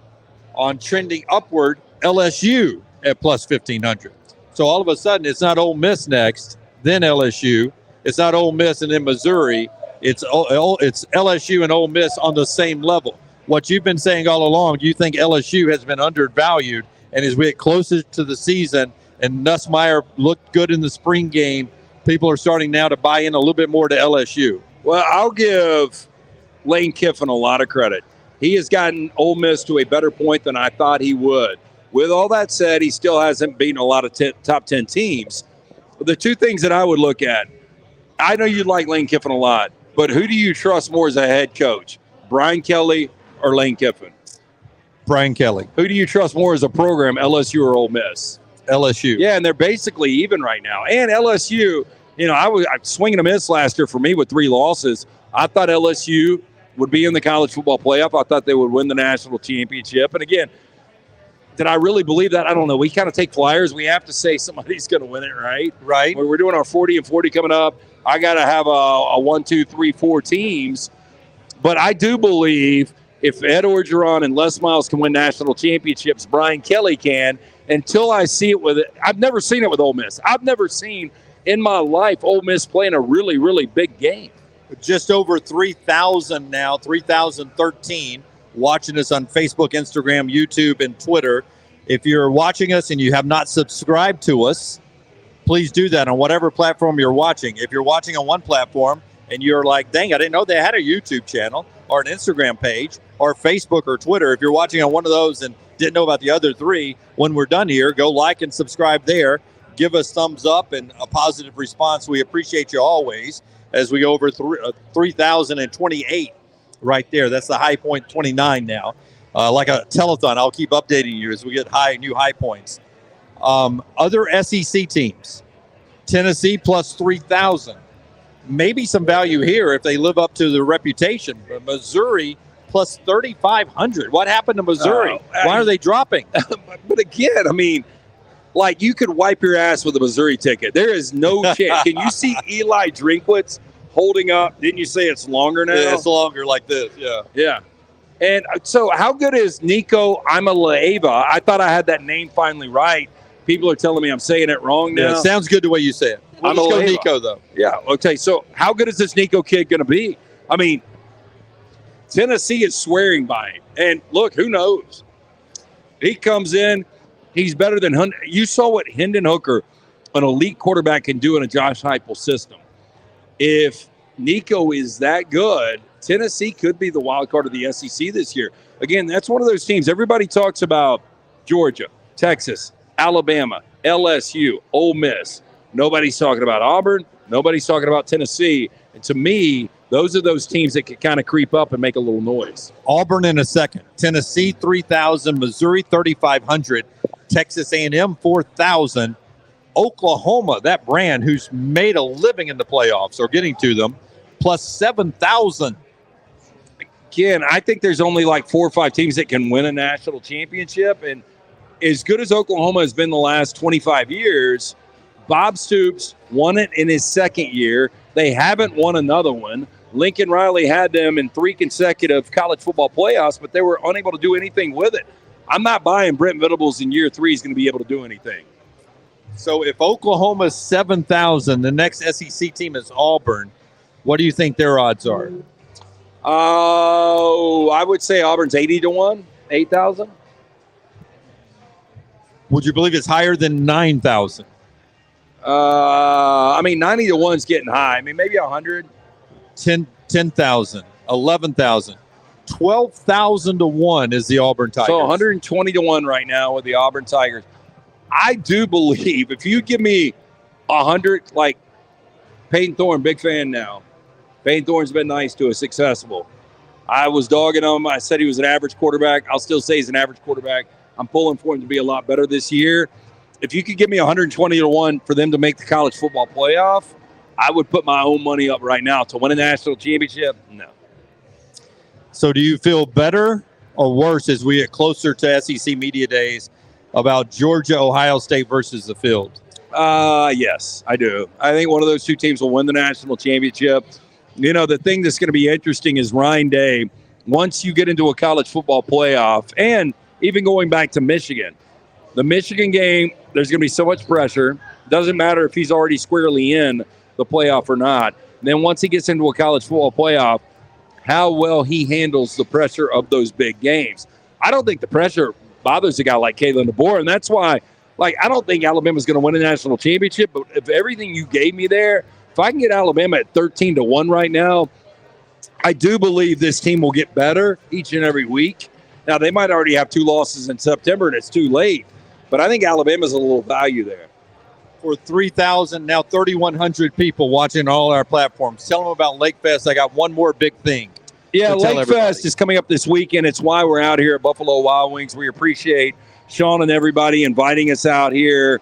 on trending upward, LSU at plus 1,500. So all of a sudden, it's not Ole Miss next, then LSU. It's not Ole Miss and then Missouri. It's LSU and Ole Miss on the same level. What you've been saying all along, you think LSU has been undervalued, and as we get closer to the season and Nussmeier looked good in the spring game, people are starting now to buy in a little bit more to LSU. Well, I'll give Lane Kiffin a lot of credit. He has gotten Ole Miss to a better point than I thought he would. With all that said, he still hasn't beaten a lot of top 10 teams. The two things that I would look at, I know you like Lane Kiffin a lot, but who do you trust more as a head coach, Brian Kelly or Lane Kiffin? Brian Kelly. Who do you trust more as a program, LSU or Ole Miss? LSU. Yeah, and they're basically even right now. And LSU, I was swinging a miss last year for me with 3 losses. I thought LSU would be in the college football playoff. I thought they would win the national championship. And again, did I really believe that? I don't know. We kind of take flyers. We have to say somebody's going to win it, right? Right. We're doing our 40 and 40 coming up. I got to have a 1, 2, 3, 4 teams. But I do believe if Ed Orgeron and Les Miles can win national championships, Brian Kelly can. Until I see it with it, I've never seen it with Ole Miss. I've never seen in my life Ole Miss playing a really, really big game. Just over 3,000 now, 3,013 watching us on Facebook, Instagram, YouTube, and Twitter. If you're watching us and you have not subscribed to us, please do that on whatever platform you're watching. If you're watching on one platform and you're like, dang, I didn't know they had a YouTube channel or an Instagram page or Facebook or Twitter. If you're watching on one of those and didn't know about the other 3, when we're done here, go like and subscribe there. Give us thumbs up and a positive response. We appreciate you always as we go over 3,028 right there. That's the high point, 29 now. Like a telethon, I'll keep updating you as we get new high points. Other SEC teams, Tennessee plus 3,000. Maybe some value here if they live up to their reputation. But Missouri plus 3,500. What happened to Missouri? Why are they dropping? But again, I mean, like you could wipe your ass with a Missouri ticket. There is no chance. Can you see Eli Drinkwitz holding up? Didn't you say it's longer now? Yeah, it's longer like this. Yeah. Yeah. And so how good is Nico Imalaeva? I thought I had that name finally right. People are telling me I'm saying it wrong now. Yeah, it sounds good the way you say it. Let's go Nico, though. Yeah, okay. So how good is this Nico kid going to be? I mean, Tennessee is swearing by him. And look, who knows? He comes in, he's better than – you saw what Hendon Hooker, an elite quarterback, can do in a Josh Heupel system. If Nico is that good, Tennessee could be the wild card of the SEC this year. Again, that's one of those teams. Everybody talks about Georgia, Texas, Alabama, LSU, Ole Miss. Nobody's talking about Auburn. Nobody's talking about Tennessee. And to me, those are those teams that can kind of creep up and make a little noise. Auburn in a second. Tennessee 3,000, Missouri 3,500, Texas A&M 4,000, Oklahoma, that brand who's made a living in the playoffs or getting to them, plus 7,000. Again, I think there's only like 4 or 5 teams that can win a national championship. And as good as Oklahoma has been the last 25 years, Bob Stoops won it in his second year. They haven't won another one. Lincoln Riley had them in 3 consecutive college football playoffs, but they were unable to do anything with it. I'm not buying Brent Venables in year 3 is going to be able to do anything. So if Oklahoma's 7,000, the next SEC team is Auburn. What do you think their odds are? Oh, I would say Auburn's 80-1, 8,000. Would you believe it's higher than 9,000? I mean, 90-1 is getting high. I mean, maybe 100. 10,000, 11,000, 12,000 to 1 is the Auburn Tigers. So 120-1 right now with the Auburn Tigers. I do believe if you give me 100, like Peyton Thorne, big fan now. Peyton Thorne's been nice to us, successful. I was dogging him. I said he was an average quarterback. I'll still say he's an average quarterback. I'm pulling for him to be a lot better this year. If you could give me 120-1 for them to make the college football playoff, I would put my own money up right now to win a national championship. No. So do you feel better or worse as we get closer to SEC Media Days about Georgia, Ohio State versus the field? Yes, I do. I think one of those 2 teams will win the national championship. You know, the thing that's going to be interesting is Ryan Day, once you get into a college football playoff, and even going back to Michigan, the Michigan game, there's going to be so much pressure. Doesn't matter if he's already squarely in the playoff or not. And then once he gets into a college football playoff, how well he handles the pressure of those big games. I don't think the pressure bothers a guy like Kalen DeBoer, and that's why, I don't think Alabama's going to win a national championship, but if everything you gave me there, if I can get Alabama at 13-1 right now, I do believe this team will get better each and every week. Now, they might already have 2 losses in September, and it's too late, but I think Alabama's a little value there. For 3,000, now 3,100 people watching all our platforms. Tell them about Lakefest. I got one more big thing. Yeah, Lakefest is coming up this weekend. It's why we're out here at Buffalo Wild Wings. We appreciate Sean and everybody inviting us out here.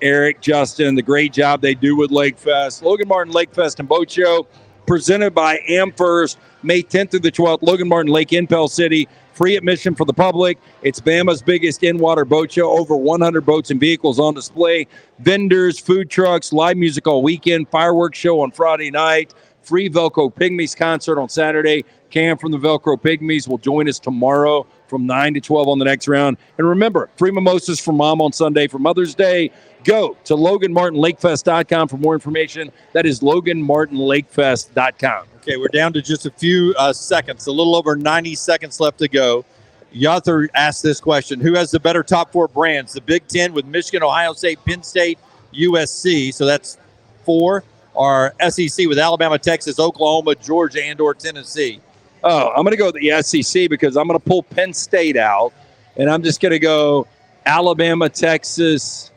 Eric, Justin, the great job they do with Lakefest. Logan Martin Lakefest and Boat Show, presented by AmFirst, May 10th through the 12th, Logan Martin Lake in Pell City. Free admission for the public. It's Bama's biggest in-water boat show. Over 100 boats and vehicles on display. Vendors, food trucks, live music all weekend. Fireworks show on Friday night. Free Velcro Pygmies concert on Saturday. Cam from the Velcro Pygmies will join us tomorrow from 9 to 12 on the next round. And remember, free mimosas for Mom on Sunday for Mother's Day. Go to LoganMartinLakefest.com for more information. That is LoganMartinLakefest.com. Okay, we're down to just a few seconds, a little over 90 seconds left to go. Yother asked this question: who has the better top 4 brands? The Big Ten with Michigan, Ohio State, Penn State, USC. So that's 4. Or SEC with Alabama, Texas, Oklahoma, Georgia, and/or Tennessee. Oh, I'm going to go with the SEC because I'm going to pull Penn State out, and I'm just going to go Alabama, Texas,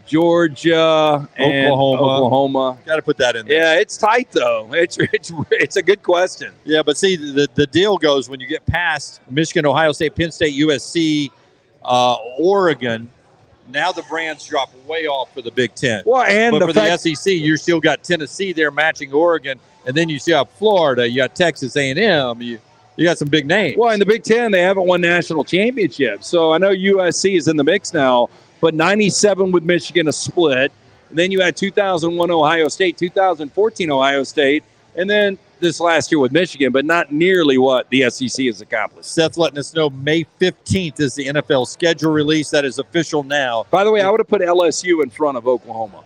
Georgia, and Oklahoma. Got to put that in there. Yeah, it's tight, though. It's a good question. Yeah, but see, the deal goes when you get past Michigan, Ohio State, Penn State, USC, Oregon, now the brands drop way off for the Big Ten. Well, and but for the SEC, you still got Tennessee there matching Oregon, and then you still have Florida, you got Texas A&M, you got some big names. Well, in the Big Ten, they haven't won national championships. So I know USC is in the mix now, but 97 with Michigan, a split. And then you had 2001 Ohio State, 2014 Ohio State, and then this last year with Michigan, but not nearly what the SEC has accomplished. Seth letting us know May 15th is the NFL schedule release. That is official now. By the way, I would have put LSU in front of Oklahoma.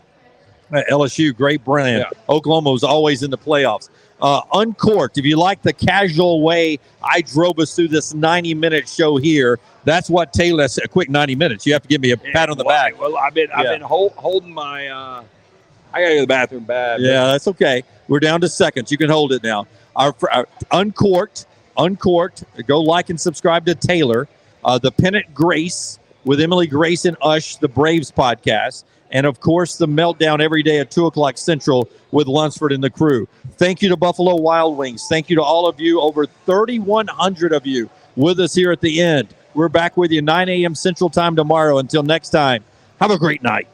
LSU, great brand. Yeah. Oklahoma was always in the playoffs. Uncorked, if you like the casual way I drove us through this 90-minute show here, that's what Taylor, that's a quick 90 minutes. You have to give me a pat on the back. Well, I've been holding my I got to go to the bathroom bad. Yeah, that's okay. We're down to seconds. You can hold it now. Our Uncorked. Go like and subscribe to Taylor. The Pennant Grace with Emily Grace and Ush, the Braves podcast. And, of course, the Meltdown every day at 2 o'clock Central with Lunsford and the crew. Thank you to Buffalo Wild Wings. Thank you to all of you, over 3,100 of you with us here at the end. We're back with you 9 a.m. Central Time tomorrow. Until next time, have a great night.